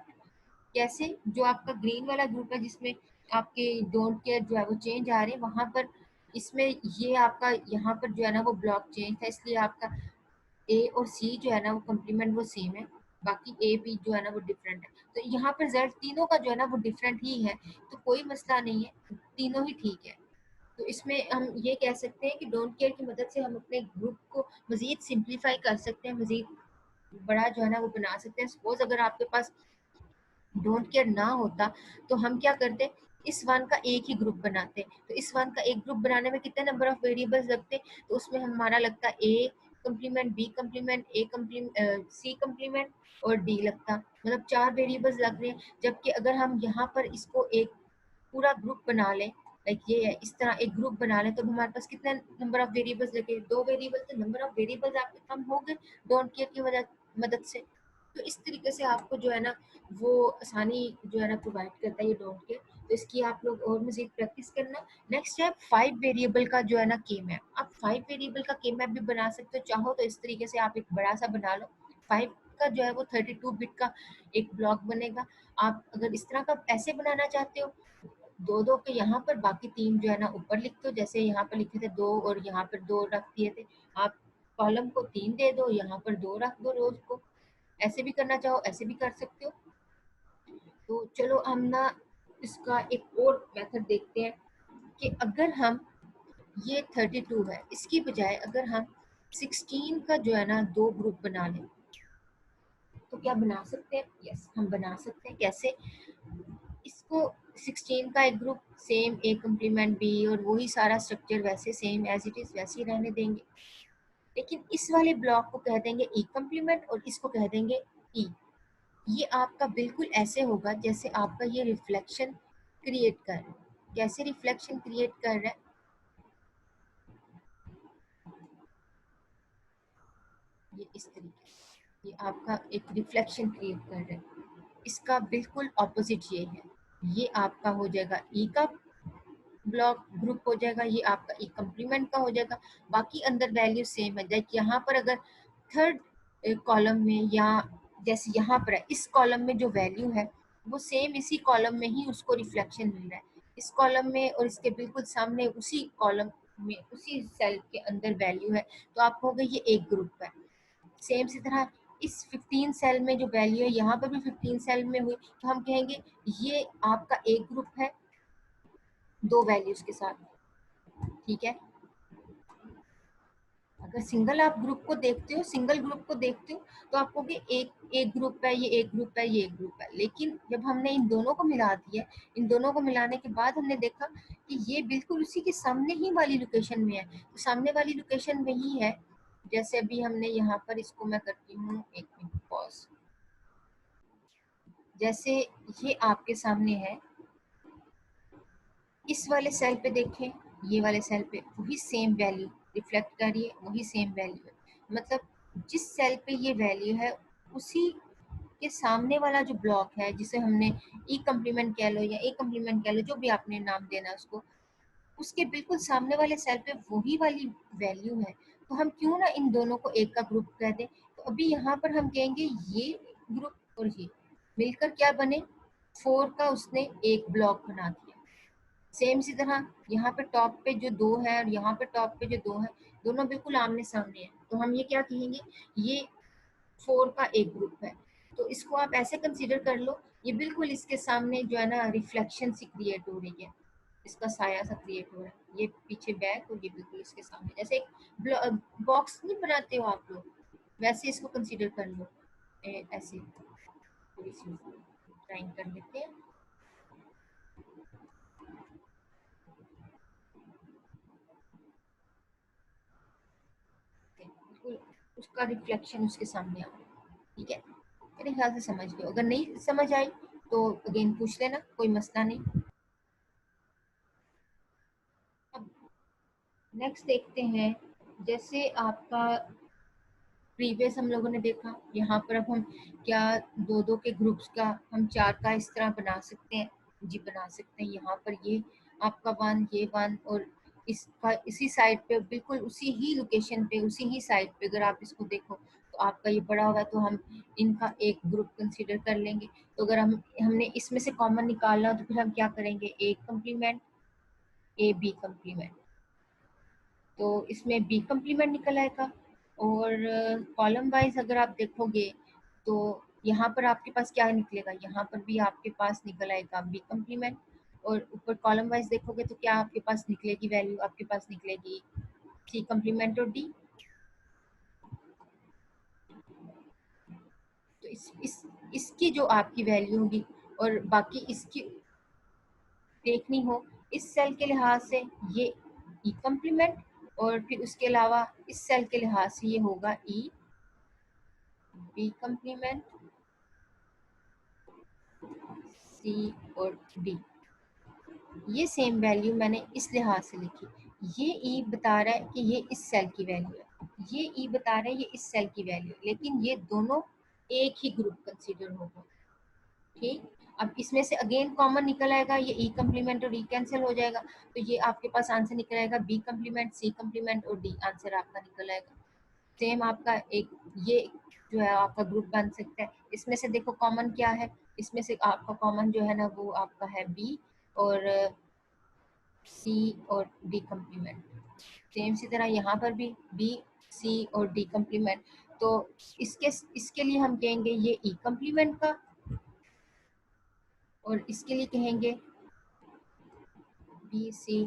कैसे, जो आपका ग्रीन वाला ग्रुप है जिसमें आपके डोंट केयर जो है वो चेंज आ रहे हैं, वहां पर इसमें ये आपका यहाँ पर जो है ना वो ब्लॉक चेंज था, इसलिए आपका ए और सी जो है ना वो कम्प्लीमेंट वो सेम है, बाकी ए बी जो है ना वो डिफरेंट है। तो यहाँ पर रिजल्ट तीनों का जो है ना वो डिफरेंट ही है, तो कोई मसला नहीं है, तीनों ही ठीक है। तो इसमें हम ये कह सकते हैं कि डोंट केयर की मदद से हम अपने ग्रुप को मजीद सिंप्लीफाई कर सकते हैं, मजीद बड़ा जो है ना वो बना सकते हैं। सपोज अगर आपके पास डोंट केयर ना होता तो हम क्या करते, इस वन का एक ही ग्रुप बनाते। तो इस वन का एक ग्रुप बनाने में कितने नंबर ऑफ वेरिएबल्स लगते, तो उसमें हमारा लगता A complement, B complement, A complement, C complement और डी लगता, मतलब 4 वेरिएबल्स लग रहे हैं। जबकि अगर हम यहाँ पर इसको एक पूरा ग्रुप बना लें, लाइक ये है इस तरह एक ग्रुप बना लें, तो हमारे पास कितने नंबर ऑफ वेरिएबल्स लगे, 2 वेरिएबल। तो नंबर ऑफ वेरिएबल्स आपके कम हो गए डोंट केयर की वजह मदद से। तो इस तरीके से आपको जो है ना वो आसानी जो है ना प्रोवाइड करता है ये डोंट केयर। तो इसकी आप लोग और मजीद प्रैक्टिस करना। नेक्स्ट है 5 वेरिएबल का जो है ना के मैप। आप 5 वेरिएबल का के मैप भी बना सकते हो, चाहो तो इस तरीके से आप एक बड़ा सा बना लो। 5 का जो है वो 32 बिट का एक ब्लॉक बनेगा। आप अगर इस तरह का ऐसे बनाना चाहते हो, दो दो के यहाँ पर, बाकी 3 जो है ना ऊपर लिख दो, जैसे यहाँ पर लिखे थे 2 और यहाँ पर 2 रख दिए थे। आप कॉलम को 3 दे दो, यहाँ पर 2 रख दो रोज को। ऐसे भी करना चाहो ऐसे भी कर सकते हो। तो चलो हम ना इसका एक और मेथड देखते हैं कि अगर हम ये 32 है, इसकी बजाय अगर हम 16 का जो है ना 2 ग्रुप बना लें तो क्या बना सकते हैं? यस, हम बना सकते हैं। कैसे? इसको 16 का एक group same A complement B और वही सारा स्ट्रक्चर वैसे सेम एज इट इज वैसे ही रहने देंगे, लेकिन इस वाले ब्लॉक को कह देंगे ई कम्प्लीमेंट और इसको कह देंगे ई। ये आपका बिल्कुल ऐसे होगा जैसे आपका ये रिफ्लेक्शन क्रिएट कर रहा है। कैसे रिफ्लेक्शन क्रिएट कर रहा है? ये इस तरीके से ये आपका एक रिफ्लेक्शन क्रिएट कर रहा है। इसका बिल्कुल ऑपोजिट ये है, ये आपका हो जाएगा ई का ब्लॉक ग्रुप हो जाएगा, ये आपका ई कम्प्लीमेंट का हो जाएगा। बाकी अंदर वैल्यू सेम है, लाइक यहाँ पर अगर थर्ड कॉलम में या जैसे यहाँ पर है इस कॉलम में जो वैल्यू है वो सेम इसी कॉलम में ही उसको रिफ्लेक्शन मिल रहा है, इस कॉलम में और इसके बिल्कुल सामने उसी कॉलम में उसी सेल के अंदर वैल्यू है, तो आप कहोगे ये एक ग्रुप है। सेम इसी तरह इस 15 सेल में जो वैल्यू है यहाँ पर भी 15 सेल में हुई, तो हम कहेंगे ये आपका एक ग्रुप है 2 वैल्यूज के साथ। ठीक है, अगर सिंगल आप ग्रुप को देखते हो, सिंगल ग्रुप को देखते हो तो आपको कि एक एक ग्रुप है, ये एक ग्रुप है, ये एक ग्रुप है। लेकिन जब हमने इन दोनों को मिला दिया, इन दोनों को मिलाने के बाद हमने देखा कि ये बिल्कुल उसी के सामने ही वाली लोकेशन में है, तो सामने वाली लोकेशन में ही है। जैसे अभी हमने यहाँ पर इसको मैं करती हूँ, एक मिनट पॉज। जैसे ये आपके सामने है, इस वाले सेल पे देखें, ये वाले सेल पे वही सेम वैल्यू रिफ्लेक्ट कर रही है, वही सेम वैल्यू है। मतलब जिस सेल पे ये वैल्यू है उसी के सामने वाला जो ब्लॉक है जिसे हमने ई कम्प्लीमेंट कह लो या ए कम्प्लीमेंट कह लो, जो भी आपने नाम देना है उसको, उसके बिल्कुल सामने वाले सेल पे वही वाली वैल्यू है, तो हम क्यों ना इन दोनों को एक का ग्रुप कह दें। तो अभी यहाँ पर हम कहेंगे ये ग्रुप और ये मिलकर क्या बने, 4 का उसने एक ब्लॉक बना दिया। सेम इसी तरह यहाँ पे टॉप पे जो 2 है और यहाँ पे टॉप पे जो 2 है, दोनों बिल्कुल आमने सामने है, तो हम ये क्या कहेंगे, ये 4 का एक ग्रुप है। तो इसको आप ऐसे कंसीडर कर लो, ये बिल्कुल इसके सामने जो है ना रिफ्लेक्शन सी क्रिएट हो रही है, इसका साया सा क्रिएट हो रहा है, ये पीछे बैक और ये बिल्कुल इसके सामने, जैसे एक बॉक्स नहीं बनाते हो आप लोग, वैसे इसको कंसीडर कर लो। ऐसे थोड़ी सी ड्राइंग कर लेते हैं। बिल्कुल उसका रिफ्लेक्शन उसके सामने आ रहा है, ठीक है। मेरे ख्याल से समझ गए, अगर नहीं समझ आई तो अगेन पूछ लेना, कोई मसला नहीं। अब नेक्स्ट देखते हैं, जैसे आपका प्रीवियस हम लोगों ने देखा, यहाँ पर अब हम क्या दो दो के ग्रुप्स का हम 4 का इस तरह बना सकते हैं, जी बना सकते हैं। यहाँ पर ये आपका 1 ये 1 और इसका इसी साइड पे बिल्कुल उसी ही लोकेशन पे उसी ही साइड पे अगर आप इसको देखो तो आपका ये बड़ा हुआ है, तो हम इनका एक ग्रुप कंसीडर कर लेंगे। तो अगर हमने इसमें से कॉमन निकालना हो तो फिर हम क्या करेंगे, A complement A B complement, तो इसमें बी कम्प्लीमेंट निकल आएगा। और कॉलम वाइज अगर आप देखोगे तो यहाँ पर आपके पास क्या निकलेगा, यहाँ पर भी आपके पास निकल आएगा बी कम्प्लीमेंट। और ऊपर कॉलम वाइज देखोगे तो क्या आपके पास निकलेगी वैल्यू, आपके पास निकलेगी सी कम्प्लीमेंट और डी। तो इसकी जो आपकी वैल्यू होगी और बाकी इसकी देखनी हो इस सेल के लिहाज से ये ई कम्प्लीमेंट, और फिर उसके अलावा इस सेल के लिहाज से ये होगा ई बी कम्प्लीमेंट सी और डी। ये सेम वैल्यू मैंने इस लिहाज से लिखी, ये ई बता रहा है कि ये इस सेल की वैल्यू है, ये ई बता रहा है ये इस सेल की वैल्यू है, लेकिन ये दोनों एक ही ग्रुप कंसीडर होगा, ठीक। अब इसमें से अगेन कॉमन निकल आएगा, ये ई कम्प्लीमेंट और ई कैंसिल हो जाएगा, तो ये आपके पास आंसर निकल आएगा बी कम्प्लीमेंट सी कम्प्लीमेंट और डी, आंसर आपका निकल आएगा। सेम आपका एक ये जो है आपका ग्रुप बन सकता है। इसमें से देखो कॉमन क्या है, इसमें से आपका कॉमन जो है ना वो आपका है बी और सी और डी कम्प्लीमेंट। सेम इसी तरह यहाँ पर भी बी सी और डी कम्प्लीमेंट, तो इसके इसके लिए हम कहेंगे ये ई कम्प्लीमेंट का, और इसके लिए कहेंगे बी सी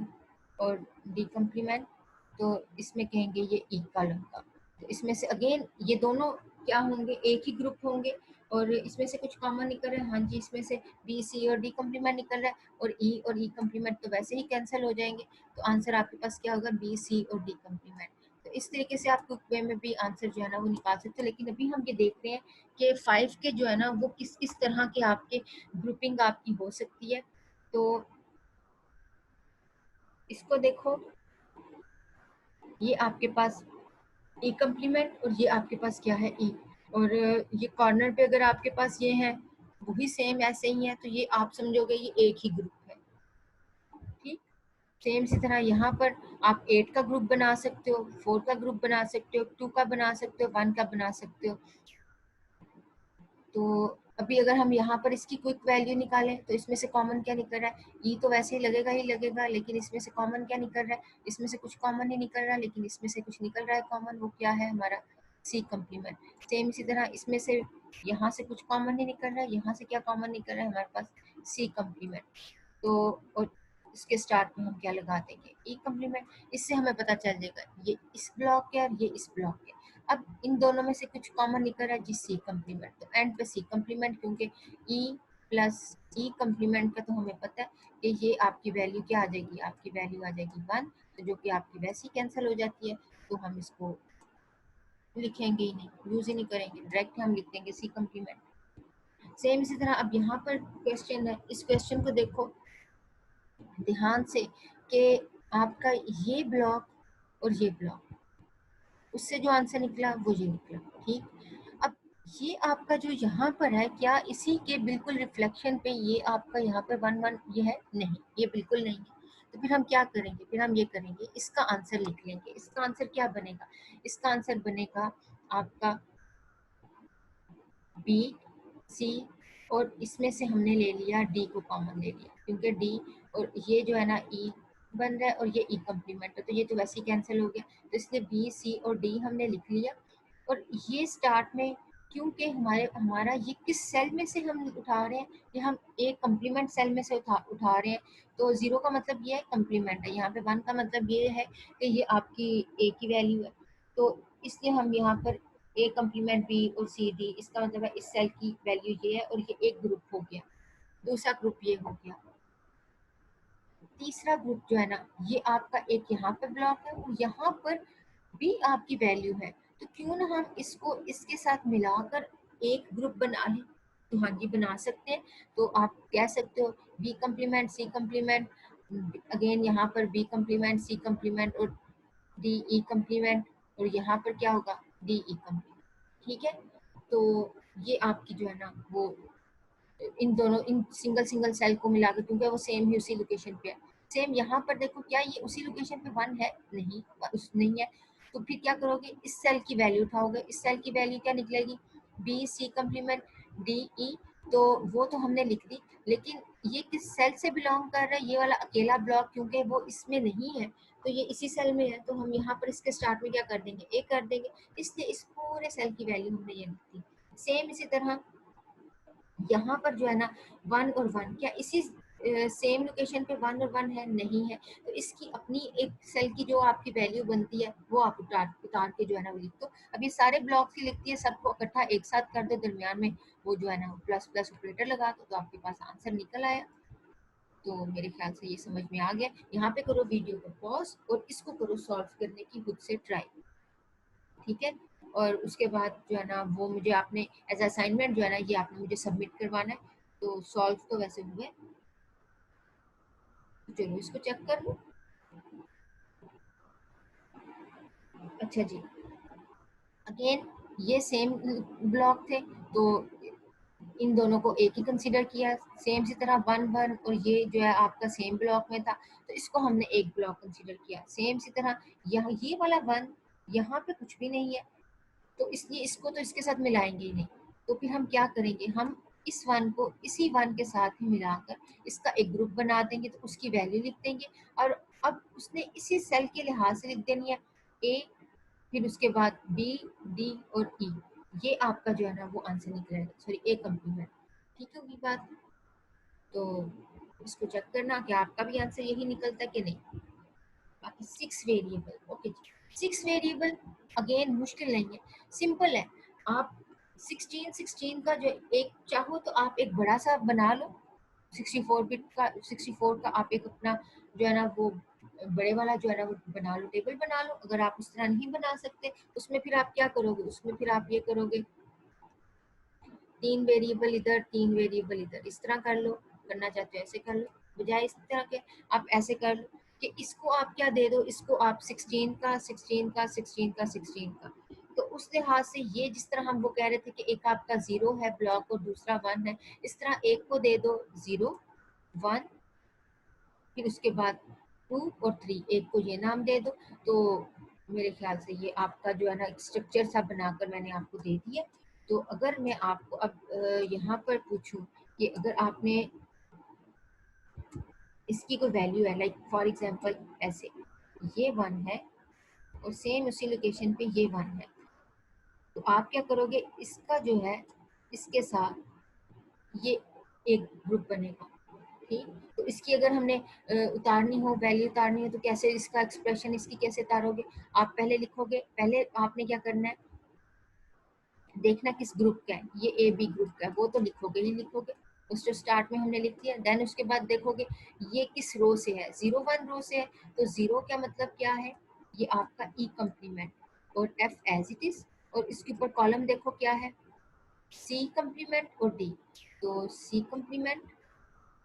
और डी कम्प्लीमेंट, तो इसमें कहेंगे ये ई कॉलम का। तो इसमें से अगेन ये दोनों क्या होंगे, एक ही ग्रुप होंगे। और इसमें से कुछ कॉमन निकल रहा है, हाँ जी, इसमें से बी सी और डी कम्प्लीमेंट निकल रहा है, और ई कम्प्लीमेंट तो वैसे ही कैंसिल हो जाएंगे, तो आंसर आपके पास क्या होगा, बी सी और डी कम्प्लीमेंट। तो इस तरीके से आप क्विक वे में भी आंसर जो है ना वो निकाल सकते हो। लेकिन अभी हम ये देखते हैं कि 5 के जो है ना वो किस किस तरह के आपके ग्रुपिंग आपकी हो सकती है। तो इसको देखो, ये आपके पास ए कम्प्लीमेंट और ये आपके पास क्या है ई, और ये कॉर्नर पे अगर आपके पास ये है वही सेम ऐसे ही है, तो ये आप समझोगे ये एक ही ग्रुप है, ठीक। सेम इसी तरह यहाँ पर आप 8 का ग्रुप बना सकते हो, 4 का ग्रुप बना सकते हो, 2 का बना सकते हो, 1 का बना सकते हो। तो अभी अगर हम यहाँ पर इसकी क्विक वैल्यू निकालें तो इसमें से कॉमन क्या निकल रहा है, ई तो वैसे ही लगेगा, लेकिन इसमें से कॉमन क्या निकल रहा है, इसमें से कुछ कॉमन नहीं निकल रहा, लेकिन इसमें से कुछ निकल रहा है कॉमन, वो क्या है हमारा सी कम्प्लीमेंट। सेम इसी तरह इसमें से यहाँ से कुछ कॉमन नहीं निकल रहा है, यहाँ से क्या कॉमन निकल रहा है हमारे पास सी कम्प्लीमेंट। तो और इसके स्टार्ट में हम क्या लगा देंगे, ई कम्प्लीमेंट। इससे हमें पता चल जाएगा ये इस ब्लॉक के और ये इस ब्लॉक के। अब इन दोनों में से कुछ कॉमन निकल रहा है जी सी कम्प्लीमेंट, तो एंड पे सी कम्प्लीमेंट, क्योंकि ई प्लस ई कम्प्लीमेंट का तो हमें पता है कि ये आपकी वैल्यू क्या आ जाएगी, आपकी वैल्यू आ जाएगी 1, तो जो कि आपकी वैसे ही कैंसिल हो जाती है, तो हम इसको लिखेंगे ही नहीं, यूज ही नहीं करेंगे, डायरेक्ट हम लिख देंगे सी कम्प्लीमेंट। सेम इसी तरह अब यहाँ पर क्वेश्चन है, इस क्वेश्चन को देखो ध्यान से कि आपका ये ब्लॉक और ये ब्लॉक, उससे जो आंसर निकला वो ये निकला, ठीक। अब ये आपका जो यहाँ पर है, क्या इसी के बिल्कुल रिफ्लेक्शन पे ये आपका यहाँ पे 1 1 ये है? नहीं, ये बिल्कुल नहीं है। तो फिर हम क्या करेंगे, फिर हम ये करेंगे, इसका आंसर लिख लेंगे। इसका आंसर क्या बनेगा? इसका आंसर बनेगा आपका बी सी, और इसमें से हमने ले लिया डी को कॉमन ले लिया, क्योंकि डी और ये जो है ना ई बन रहा है और ये ई कम्प्लीमेंट है, तो ये तो वैसे ही कैंसिल हो गया। तो इसलिए बी सी और डी हमने लिख लिया। और ये स्टार्ट में, क्योंकि हमारा ये किस सेल में से हम उठा रहे हैं, ये हम एक कम्प्लीमेंट सेल में से उठा रहे हैं। तो जीरो का मतलब ये है कम्प्लीमेंट है, यहाँ पे वन का मतलब ये है कि ये आपकी ए की वैल्यू है। तो इसलिए हम यहाँ पर ए कम्प्लीमेंट बी और सी डी, इसका मतलब है इस सेल की वैल्यू ये है, और ये एक ग्रुप हो गया। दूसरा ग्रुप ये हो गया। तीसरा ग्रुप जो है ना, ये आपका एक यहाँ पे ब्लॉक है और यहाँ पर भी आपकी वैल्यू है। तो क्यों ना हम इसको इसके साथ मिलाकर एक ग्रुप बना लें। तो हाँ जी, बना सकते हैं। तो आप कह सकते हो B complement C complement, again यहाँ पर बी कम्प्लीमेंट सी कम्प्लीमेंट और डी ई कम्प्लीमेंट, और यहाँ पर क्या होगा, डी ई कम्प्लीमेंट। ठीक है। तो ये आपकी जो है ना वो इन दोनों, इन सिंगल सिंगल सेल को मिलाकर, क्योंकि वो सेम ही उसी लोकेशन पे है। सेम यहाँ पर देखो, क्या ये उसी लोकेशन पे वन है? नहीं, उस नहीं है। तो फिर क्या करोगे, इस सेल की वैल्यू उठाओगे। इस सेल की वैल्यू क्या निकलेगी, B C complement D E. तो वो तो हमने लिख दी, लेकिन ये किस सेल से बिलोंग कर रहा है, ये वाला अकेला ब्लॉक, क्योंकि वो इसमें नहीं है तो ये इसी सेल में है। तो हम यहाँ पर इसके स्टार्ट में क्या कर देंगे, एक कर देंगे। इसलिए इस पूरे सेल की वैल्यू हमने ये लिख दी। सेम इसी तरह यहाँ पर जो है ना वन और वन, क्या इसी सेम लोकेशन पे वन और वन है? नहीं है। तो इसकी अपनी एक सेल की जो आपकी वैल्यू बनती है वो आप उतार उतार के जो है ना वो लिख दो। अब ये सारे ब्लॉक्स ही लिखती है, सबको इकट्ठा एक साथ कर दो, दरमियान में वो जो है ना प्लस प्लस ऑपरेटर लगा दो, तो आपके पास आंसर निकल आया। तो मेरे ख्याल से ये समझ में आ गया। यहाँ पे करो वीडियो को पॉज और इसको करो सॉल्व करने की खुद से ट्राई। ठीक है। और उसके बाद जो है ना वो मुझे आपने एज असाइनमेंट जो है ना ये आपने मुझे सबमिट करवाना है। तो सॉल्व तो वैसे हुए, तो चलो इसको चेक कर लो। अच्छा जी, अगेन ये सेम ब्लॉक थे, तो इन दोनों को एक ही कंसीडर किया। सेम इसी तरह वन वन, और ये जो है आपका सेम ब्लॉक में था, तो इसको हमने एक ब्लॉक कंसीडर किया। सेम इसी तरह यहाँ ये वाला वन, यहाँ पे कुछ भी नहीं है, तो इसलिए इसको तो इसके साथ मिलाएंगे ही नहीं। तो फिर हम क्या करेंगे, हम इस वन को इसी वन के साथ ही मिलाकर इसका एक ग्रुप बना देंगे, तो उसकी वैल्यू लिख देंगे। और अब उसने इसी सेल के लिहाज से लिख देनी है ए, फिर उसके बाद बी डी और ई। ये आपका जो है ना वो आंसर निकलेगा, सॉरी ए कम्प्लीमेंट। ठीक होगी बात? तो इसको चेक करना कि आपका भी आंसर यही निकलता है कि नहीं। बाकी 6 वेरिएबल, ओके जी। 6 वेरिएबल अगेन मुश्किल नहीं है, सिंपल है। आप 16 का जो एक चाहो तो आप एक बड़ा सा बना लो, 64 बिट का, 64 का आप एक अपना जो है ना वो बड़े वाला जो है ना वो बना लो, टेबल बना लो। अगर आप उस तरह नहीं बना सकते, उसमें फिर आप क्या करोगे, उसमें फिर आप ये करोगे 3 वेरिएबल इधर 3 वेरिएबल इधर, इस तरह कर लो। करना चाहते हो ऐसे कर लो, बजाय इस तरह के आप ऐसे कर लो कि इसको आप क्या दे दो, इसको आप 16 का 16 का 16 का 16 का। तो उस लिहाज से ये जिस तरह हम वो कह रहे थे कि एक आपका जीरो है ब्लॉक और दूसरा वन है, इस तरह एक को दे दो जीरो वन, फिर उसके बाद टू और थ्री, एक को ये नाम दे दो। तो मेरे ख्याल से ये आपका जो है ना एक स्ट्रक्चर सा बनाकर मैंने आपको दे दिया। तो अगर मैं आपको अब यहाँ पर पूछूं कि अगर आपने इसकी कोई वैल्यू है, लाइक फॉर एग्जांपल ऐसे ये वन है और सेम उसी लोकेशन पे ये वन है, तो आप क्या करोगे, इसका जो है इसके साथ ये एक ग्रुप बनेगा। ठीक। तो इसकी अगर हमने उतारनी हो, वैल्यू उतारनी हो, तो कैसे इसका एक्सप्रेशन इसकी कैसे उतारोगे, आप पहले लिखोगे, पहले आपने क्या करना है, देखना किस ग्रुप का है, ये ए बी ग्रुप का है, वो तो लिखोगे ही लिखोगे, उस जो स्टार्ट में हमने लिख दिया। देन उसके बाद देखोगे ये किस रो से है, 01 रो से है। तो जीरो का मतलब क्या है, ये आपका ई कम्प्लीमेंट और एफ एज इट इज, और इसके ऊपर कॉलम देखो क्या है, सी कम्प्लीमेंट और डी। तो सी कम्प्लीमेंट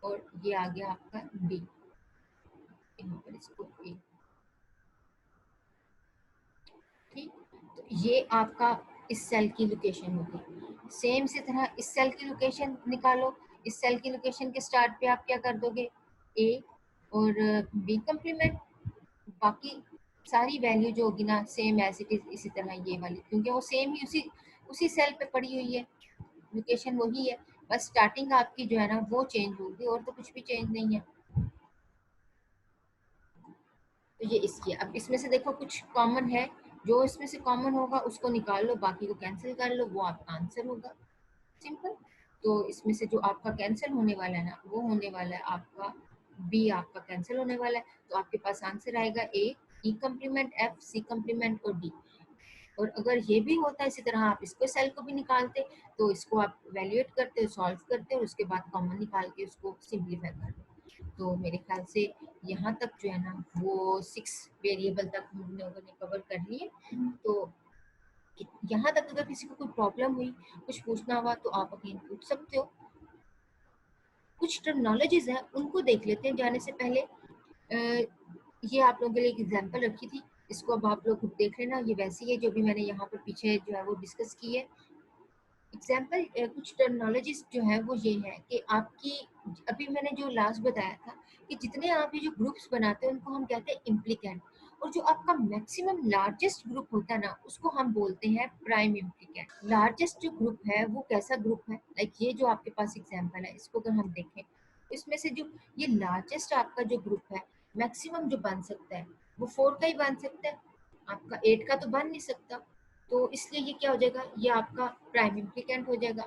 और ये आ गया आपका बी, यहाँ पर इसको ए। ठीक। तो ये आपका इस सेल की लोकेशन होगी। सेम से तरह इस सेल की लोकेशन निकालो, इस सेल की लोकेशन के स्टार्ट पे आप क्या कर दोगे, ए और बी कम्प्लीमेंट, बाकी सारी वैल्यू जो होगी ना सेम एज इट इज इसी तरह ये वाली, क्योंकि वो सेम ही उसी उसी सेल पे पड़ी हुई है, लोकेशन वही है, बस स्टार्टिंग आपकी जो है ना वो चेंज होगी और तो कुछ भी चेंज नहीं है। तो ये इसकी, अब इसमें से देखो कुछ कॉमन है, जो इसमें से कॉमन होगा उसको निकाल लो, बाकी को कैंसिल कर लो, वो आपका आंसर होगा, सिंपल। तो इसमें से जो आपका कैंसिल होने वाला है ना वो होने वाला है आपका बी, आपका कैंसिल होने वाला है, तो आपके पास आंसर आएगा ए, ई कम्प्लीमेंट एफ, सी कम्प्लीमेंट और डी। और अगर ये भी होता है इसी तरह आप इसको सेल को भी निकालते, तो इसको आप वैल्यूएट करते हो, सॉल्व करते हो और उसके बाद कॉमन निकाल के उसको सिंप्लीफाई कर दो। तो मेरे ख्याल से यहाँ तक जो है ना वो 6 वेरिएबल तक हम लोगों ने कवर कर लिए। तो यहाँ तक अगर किसी को कोई प्रॉब्लम हुई, कुछ पूछना हुआ तो आप अगेन पूछ सकते हो। कुछ टर्मिनोलॉजीज है उनको देख लेते हैं जाने से पहले। ये आप लोगों के लिए एक एग्जांपल रखी थी, इसको अब आप लोग खुद देख लेना, ये वैसी है जो भी मैंने यहाँ पर पीछे जो है वो डिस्कस की है। एग्जाम्पल कुछ टर्मिनोलॉजीज जो है वो ये है कि आपकी, अभी मैंने जो लास्ट बताया था कि जितने आप ये जो ग्रुप्स बनाते हैं उनको हम कहते हैं इम्प्लीकेंट, और जो आपका मैक्सिमम लार्जेस्ट ग्रुप होता है ना उसको हम बोलते हैं प्राइम इम्प्लीकेंट। लार्जेस्ट जो ग्रुप है वो कैसा ग्रुप है, लाइक ये जो आपके पास एग्जाम्पल है इसको अगर हम देखें, इसमें से जो ये लार्जेस्ट आपका जो ग्रुप है, मैक्सिमम जो बन सकता है वो 4 का ही बन सकता है, आपका 8 का तो बन नहीं सकता। तो इसलिए ये क्या हो जाएगा, ये आपका प्राइम इम्प्लीकेंट हो जाएगा।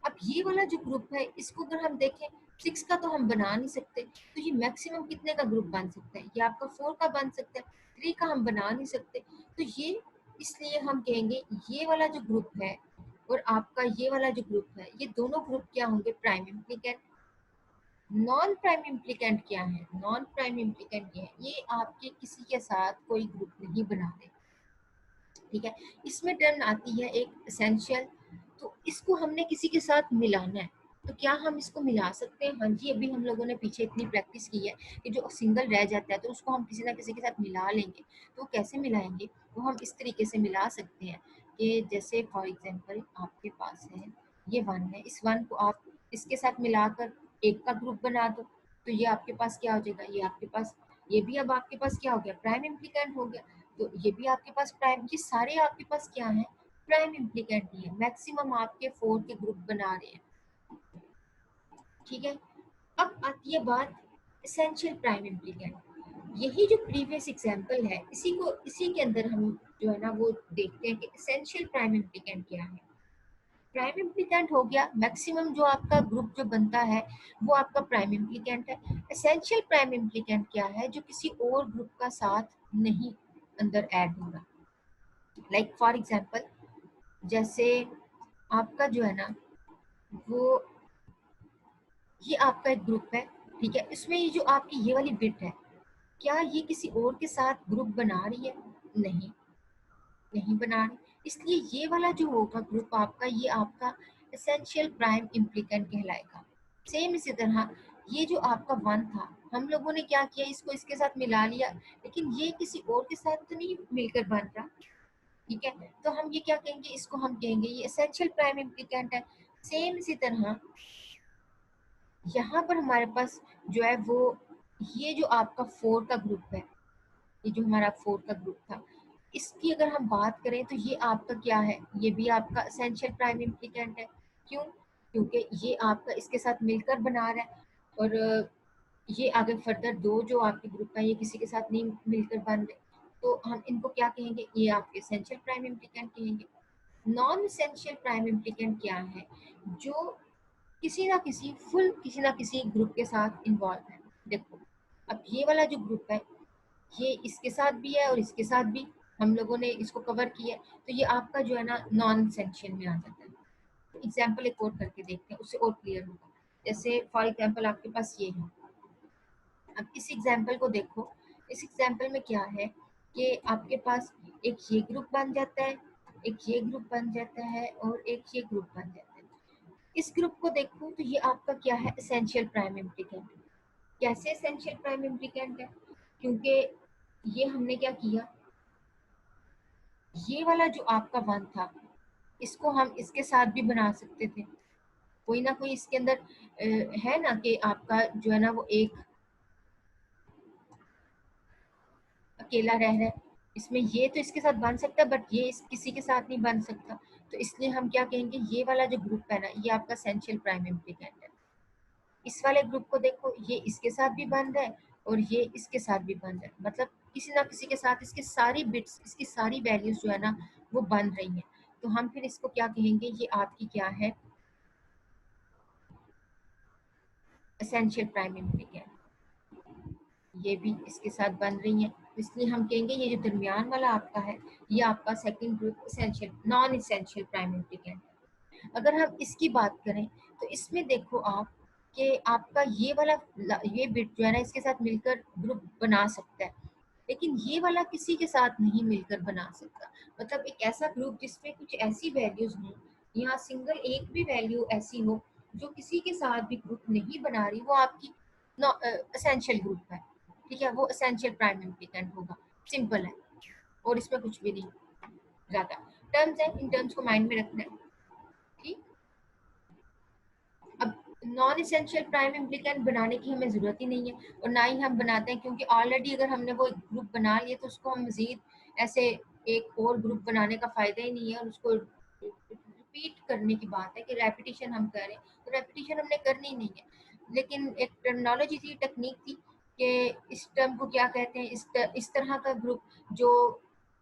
अब ये वाला जो ग्रुप है इसको अगर हम देखें, 6 का तो हम बना नहीं सकते, तो ये मैक्सिमम कितने का ग्रुप बन सकता है, ये आपका 4 का बन सकता है, 3 का हम बना नहीं सकते। तो ये इसलिए हम कहेंगे ये वाला जो ग्रुप है और आपका ये वाला जो ग्रुप है, ये दोनों ग्रुप क्या होंगे, prime implicant. Non prime implicant क्या है, नॉन प्राइम इम्प्लीकेंट ये है, ये आपके किसी के साथ कोई ग्रुप नहीं बनाते, ठीक है। इसमें टर्म आती है एक एसेंशियल, तो इसको हमने किसी के साथ मिलाना है, तो क्या हम इसको मिला सकते हैं, हाँ जी, अभी हम लोगों ने पीछे इतनी प्रैक्टिस की है कि जो सिंगल रह जाता है तो उसको हम किसी ना किसी के साथ मिला लेंगे। तो कैसे मिलाएंगे, वो हम इस तरीके से मिला सकते हैं कि जैसे फॉर एग्जांपल आपके पास है ये 1 है, इस 1 को आप इसके साथ मिलाकर एक का ग्रुप बना दो, तो ये आपके पास क्या हो जाएगा, ये आपके पास, ये भी अब आपके पास क्या हो गया, प्राइम इम्प्लीकेंट हो गया। तो ये भी आपके पास प्राइम, ये सारे आपके पास क्या है, प्राइम इम्प्लीकेंट ही है, मैक्सिमम आपके 4 के ग्रुप बना रहे हैं, ठीक है। अब आती है बात एसेंशियल प्राइम इम्प्लीकेंट। यही जो प्रीवियस एग्जांपल है इसी के अंदर हम जो है ना वो देखते हैं कि एसेंशियल प्राइम इम्प्लीकेंट क्या है। प्राइम इम्प्लीकेंट हो गया मैक्सिमम जो आपका ग्रुप जो बनता है वो आपका प्राइम इम्प्लीकेंट है। एसेंशियल प्राइम इम्प्लीकेंट क्या है, जो किसी और ग्रुप का साथ नहीं अंदर ऐड होगा। लाइक फॉर एग्जांपल जैसे आपका जो है ना वो ये आपका एक ग्रुप है, ठीक है, इसमें ये जो आपकी ये वाली बिट है, क्या ये किसी और के साथ ग्रुप बना रही है, नहीं, नहीं बना रही, इसलिए ये वाला जो होगा ग्रुप आपका, ये आपका एसेंशियल प्राइम इम्प्लीकेंट कहलाएगा। सेम इसी तरह ये जो आपका 1 था, हम लोगों ने क्या किया, इसको इसके साथ मिला लिया, लेकिन ये किसी और के साथ तो नहीं मिलकर बन रहा, ठीक है, तो हम ये क्या कहेंगे, इसको हम कहेंगे ये एसेंशियल प्राइम इम्प्लीकेंट है। सेम इसी तरह यहाँ पर हमारे पास जो है वो ये जो आपका 4 का ग्रुप है, ये जो हमारा 4 का ग्रुप था, इसकी अगर हम बात करें तो ये आपका क्या है, ये भी आपका एसेंशियल प्राइम इम्प्लीकेंट है। क्यों, क्योंकि ये आपका इसके साथ मिलकर बना रहा है, और ये आगे फर्दर 2 जो आपके ग्रुप है ये किसी के साथ नहीं मिलकर बन रहे, तो हम इनको क्या कहेंगे, ये आपके एसेंशियल प्राइम इम्प्लीकेंट कहेंगे। नॉन एसेंशियल प्राइम इम्प्लीकेंट क्या है, जो किसी ना किसी ग्रुप के साथ इन्वॉल्व है। देखो अब ये वाला जो ग्रुप है ये इसके साथ भी है और इसके साथ भी, हम लोगों ने इसको कवर किया है, तो ये आपका जो है ना नॉन एसेंशियल में आ जाता है। एग्जाम्पल एक और करके देखते हैं, उससे और क्लियर होगा। जैसे फॉर एग्जाम्पल आपके पास ये है, अब इस एग्जाम्पल को देखो, इस एग्जाम्पल में क्या है कि आपके पास एक ये ग्रुप बन जाता है, एक ये ग्रुप बन जाता है और एक ये ग्रुप बन जाता है। इस ग्रुप को देखो तो ये आपका क्या है, एसेंशियल प्राइम इम्प्लीकेंट। कैसे एसेंशियल प्राइम इम्प्लीकेंट है, क्योंकि ये हमने क्या किया, ये वाला जो आपका 1 था इसको हम इसके साथ भी बना सकते थे। कोई ना कोई इसके अंदर है ना कि आपका जो है ना वो एक अकेला रह रहा है, इसमें ये तो इसके साथ बन सकता है बट ये इस किसी के साथ नहीं बन सकता। तो इसलिए हम क्या कहेंगे, ये वाला जो ग्रुप है ना ये आपका एसेंशियल प्राइम इम्प्लीकेंट है। इस वाले ग्रुप को देखो, ये इसके साथ भी बंद है और ये इसके साथ भी बंद है, मतलब किसी ना किसी के साथ इसके सारी बिट्स, इसकी सारी वैल्यूज जो है ना वो बन रही हैं। तो हम फिर इसको क्या कहेंगे, ये आपकी क्या है, एसेंशियल प्राइम इम्प्लीकेंट। ये भी इसके साथ बन रही हैं, इसलिए हम कहेंगे ये जो दरमियान वाला आपका है ये आपका second group essential non essential prime implicant है। अगर हम इसकी बात करें तो इसमें देखो आप कि आपका ये वाला ये बिट जो है ना इसके साथ मिलकर ग्रुप बना सकता है, लेकिन ये वाला किसी के साथ नहीं मिलकर बना सकता। मतलब एक ऐसा ग्रुप जिसमें कुछ ऐसी वैल्यूज हों या सिंगल एक भी वैल्यू ऐसी हो जो किसी के साथ भी ग्रुप नहीं बना रही, वो आपकी एसेंशियल ग्रुप है। ठीक है, वो एसेंशियल प्राइम इम्प्लीकेंट होगा। सिंपल है, और इसमें कुछ भी नहीं ज्यादा टर्म्स है, इन टर्म्स को माइंड में रखना है। ठीक, अब नॉन एसेंशियल प्राइम इम्प्लीकेंट बनाने की हमें ज़रूरत ही नहीं है, और ना ही हम बनाते हैं, क्योंकि ऑलरेडी अगर हमने वो एक ग्रुप बना लिया तो उसको हम मज़ीद ऐसे एक और ग्रुप बनाने का फ़ायदा ही नहीं है। और उसको रिपीट करने की बात है कि रेपिटेशन हम करें, तो रेपिटेशन हमने करनी ही नहीं है। लेकिन एक टर्मिनोलॉजी थी, टेक्निक थी कि इस टर्म को क्या कहते हैं, इस तरह का ग्रुप जो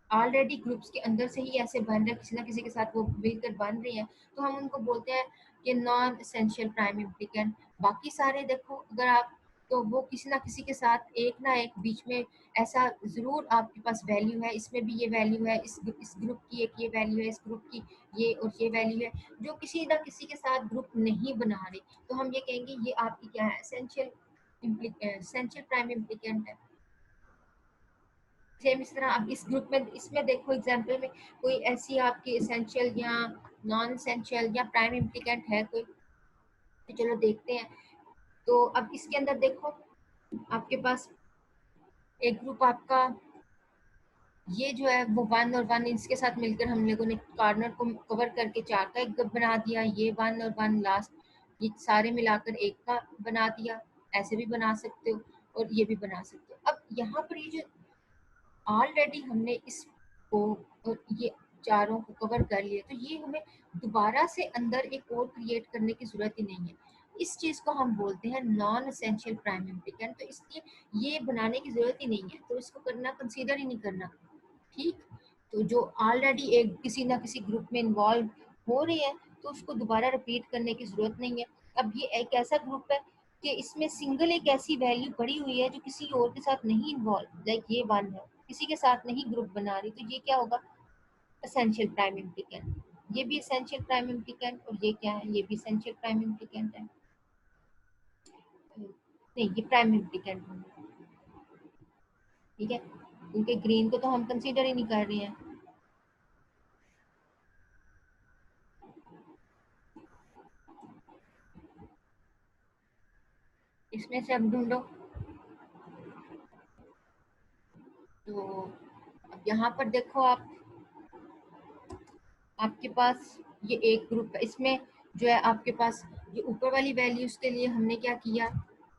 ऑलरेडी ग्रुप्स के अंदर से ही ऐसे बन रहे हैं, किसी ना किसी के साथ वो मिलकर बन रहे हैं, तो हम उनको बोलते हैं कि नॉन एसेंशियल प्राइम इम्प्लीकेंट। बाकी सारे देखो अगर आप, तो वो किसी ना किसी के साथ एक ना एक बीच में ऐसा ज़रूर आपके पास वैल्यू है, इसमें भी ये वैल्यू है, इस ग्रुप की एक ये वैल्यू है, इस ग्रुप की ये और ये वैल्यू है, जो किसी ना किसी के साथ ग्रुप नहीं बना रही। तो हम ये कहेंगे ये आपकी क्या है, एसेंशियल प्राइम इम्प्लीकेंट है। सेम इस तरह आप इस ग्रुप में, इसमें देखो एग्जांपल में कोई ऐसी आपकी एसेंशियल या नॉन एसेंशियल या प्राइम इम्प्लीकेंट है कोई, तो चलो देखते हैं। तो अब इसके अंदर देखो आपके पास एक ग्रुप आपका ये जो है वो वन और वन, इसके साथ मिलकर हम लोगों ने कॉर्नर को कवर करके चार का एक ग्रुप बना दिया। ये वन और वन लास्ट, ये सारे मिलाकर एक का बना दिया। ऐसे भी बना सकते हो और ये भी बना सकते हो। अब यहाँ पर ये जो ऑलरेडी हमने इसको और ये चारों को कवर कर लिया, तो ये हमें दोबारा से अंदर एक और क्रिएट करने की जरूरत ही नहीं है। इस चीज को हम बोलते हैं नॉन एसेंशियल प्राइम इम्प्लीकेंट। तो इसलिए ये बनाने की जरूरत ही नहीं है, तो इसको करना कंसीडर ही नहीं करना। ठीक, तो जो ऑलरेडी एक किसी ना किसी ग्रुप में इन्वॉल्व हो रही है, तो उसको दोबारा रिपीट करने की जरूरत नहीं है। अब ये एक ऐसा ग्रुप है कि इसमें सिंगल एक ऐसी वैल्यू पड़ी हुई है जो किसी और के साथ नहीं इन्वॉल्व, लाइक ये वन है, किसी के साथ नहीं ग्रुप बना रही, तो ये क्या होगा, एसेंशियल प्राइम इम्प्लीकेंट। ये भी एसेंशियल प्राइम इम्प्लीकेंट, और ये क्या है, ये भी एसेंशियल प्राइम इम्प्लीकेंट है। नहीं, ये प्राइम इम्प्लीकेंट है। ठीक है, क्योंकि ग्रीन को तो हम कंसीडर ही नहीं कर रहे हैं। इसमें से अब ढूंढो। तो अब यहाँ पर देखो आप, आपके पास ये एक ग्रुप है, इसमें जो है आपके पास ये ऊपर वाली वैल्यूज के लिए हमने क्या किया,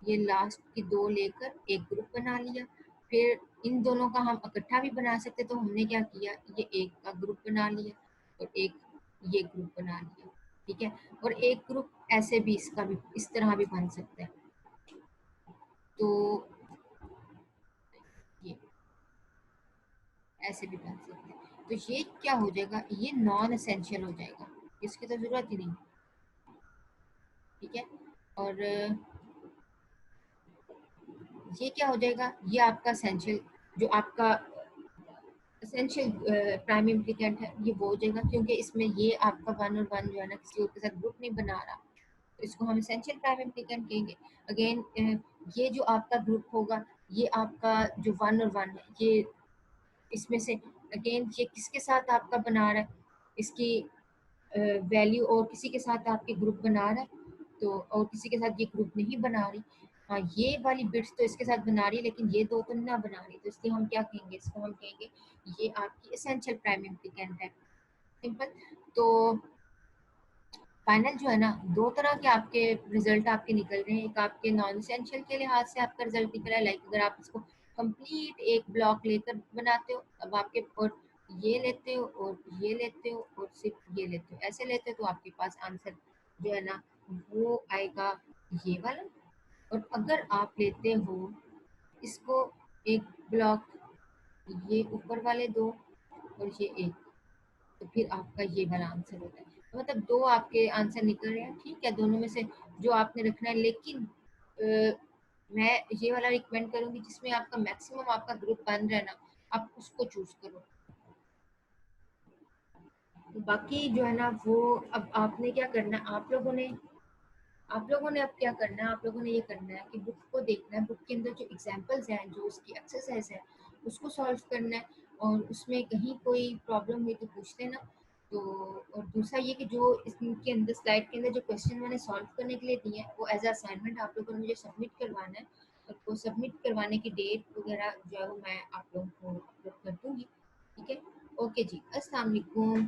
ये लास्ट की दो लेकर एक ग्रुप बना लिया। फिर इन दोनों का हम इकट्ठा भी बना सकते, तो हमने क्या किया, ये एक का ग्रुप बना लिया और एक ये ग्रुप बना लिया। ठीक है, और एक ग्रुप ऐसे भी इसका भी इस तरह भी बन सकता है। तो ये ऐसे भी बन सकते हैं। तो ये क्या हो जाएगा, ये नॉन एसेंशियल हो जाएगा, इसकी तो जरूरत ही नहीं। ठीक है, और ये क्या हो जाएगा, ये आपका एसेंशियल, जो आपका एसेंशियल प्राइम इम्प्लीकेंट है, ये वो हो जाएगा, क्योंकि इसमें ये आपका वन और वन जो है ना किसी और के साथ ग्रुप नहीं बना रहा, तो इसको हम एसेंशियल प्राइम इम्प्लीकेंट कहेंगे। अगेन ये जो आपका ग्रुप होगा, ये आपका जो वन और वन है, ये इसमें से अगेन ये किसके साथ आपका बना रहा है, इसकी वैल्यू और किसी के साथ आपके ग्रुप बना रहा है, तो और किसी के साथ ये ग्रुप नहीं बना रही। हाँ, ये वाली बिट्स तो इसके साथ बना रही है, लेकिन ये दो तो ना बना रही, तो इसलिए हम क्या कहेंगे, इसको हम कहेंगे ये आपकी एसेंशियल प्राइम इम्प्लीकेंट है। सिंपल। तो फाइनल जो है ना, दो तरह के आपके रिजल्ट आपके निकल रहे हैं। एक आपके नॉन एसेंशियल के लिहाज से आपका रिजल्ट निकला है, लाइक अगर आप इसको कंप्लीट एक ब्लॉक लेकर बनाते हो, अब आपके और ये लेते हो और ये लेते हो और सिर्फ ये लेते हो, ऐसे लेते हो तो आपके पास आंसर जो है ना वो आएगा ये वाला। और अगर आप लेते हो इसको एक ब्लॉक, ये ऊपर वाले दो और ये एक, तो फिर आपका ये वाला आंसर होता है। तो मतलब दो आपके आंसर निकल रहे हैं, ठीक है, दोनों में से जो आपने रखना है। लेकिन मैं ये वाला रिकमेंड करूंगी जिसमें आपका मैक्सिमम आपका ग्रुप बन रहा है ना, आप उसको चूज करो। तो बाकी जो है ना वो, अब आपने क्या करना है, आप लोगों ने अब क्या करना है, आप लोगों ने ये करना है कि बुक को देखना है, बुक के अंदर जो एग्जाम्पल्स हैं, जो उसकी एक्सरसाइज है, उसको सॉल्व करना है। और उसमें कहीं कोई प्रॉब्लम हुई तो पूछ लेना। तो और दूसरा ये कि जो इसके अंदर स्लाइड के अंदर जो क्वेश्चन मैंने सॉल्व करने के लिए दिए हैं वो एज असाइनमेंट आप लोगों ने मुझे सबमिट करवाना है। और वो सबमिट करवाने की डेट वगैरह जो है वो मैं आप लोगों को अपलोड कर दूंगी। ठीक है, ओके जी, अस्सलाम वालेकुम।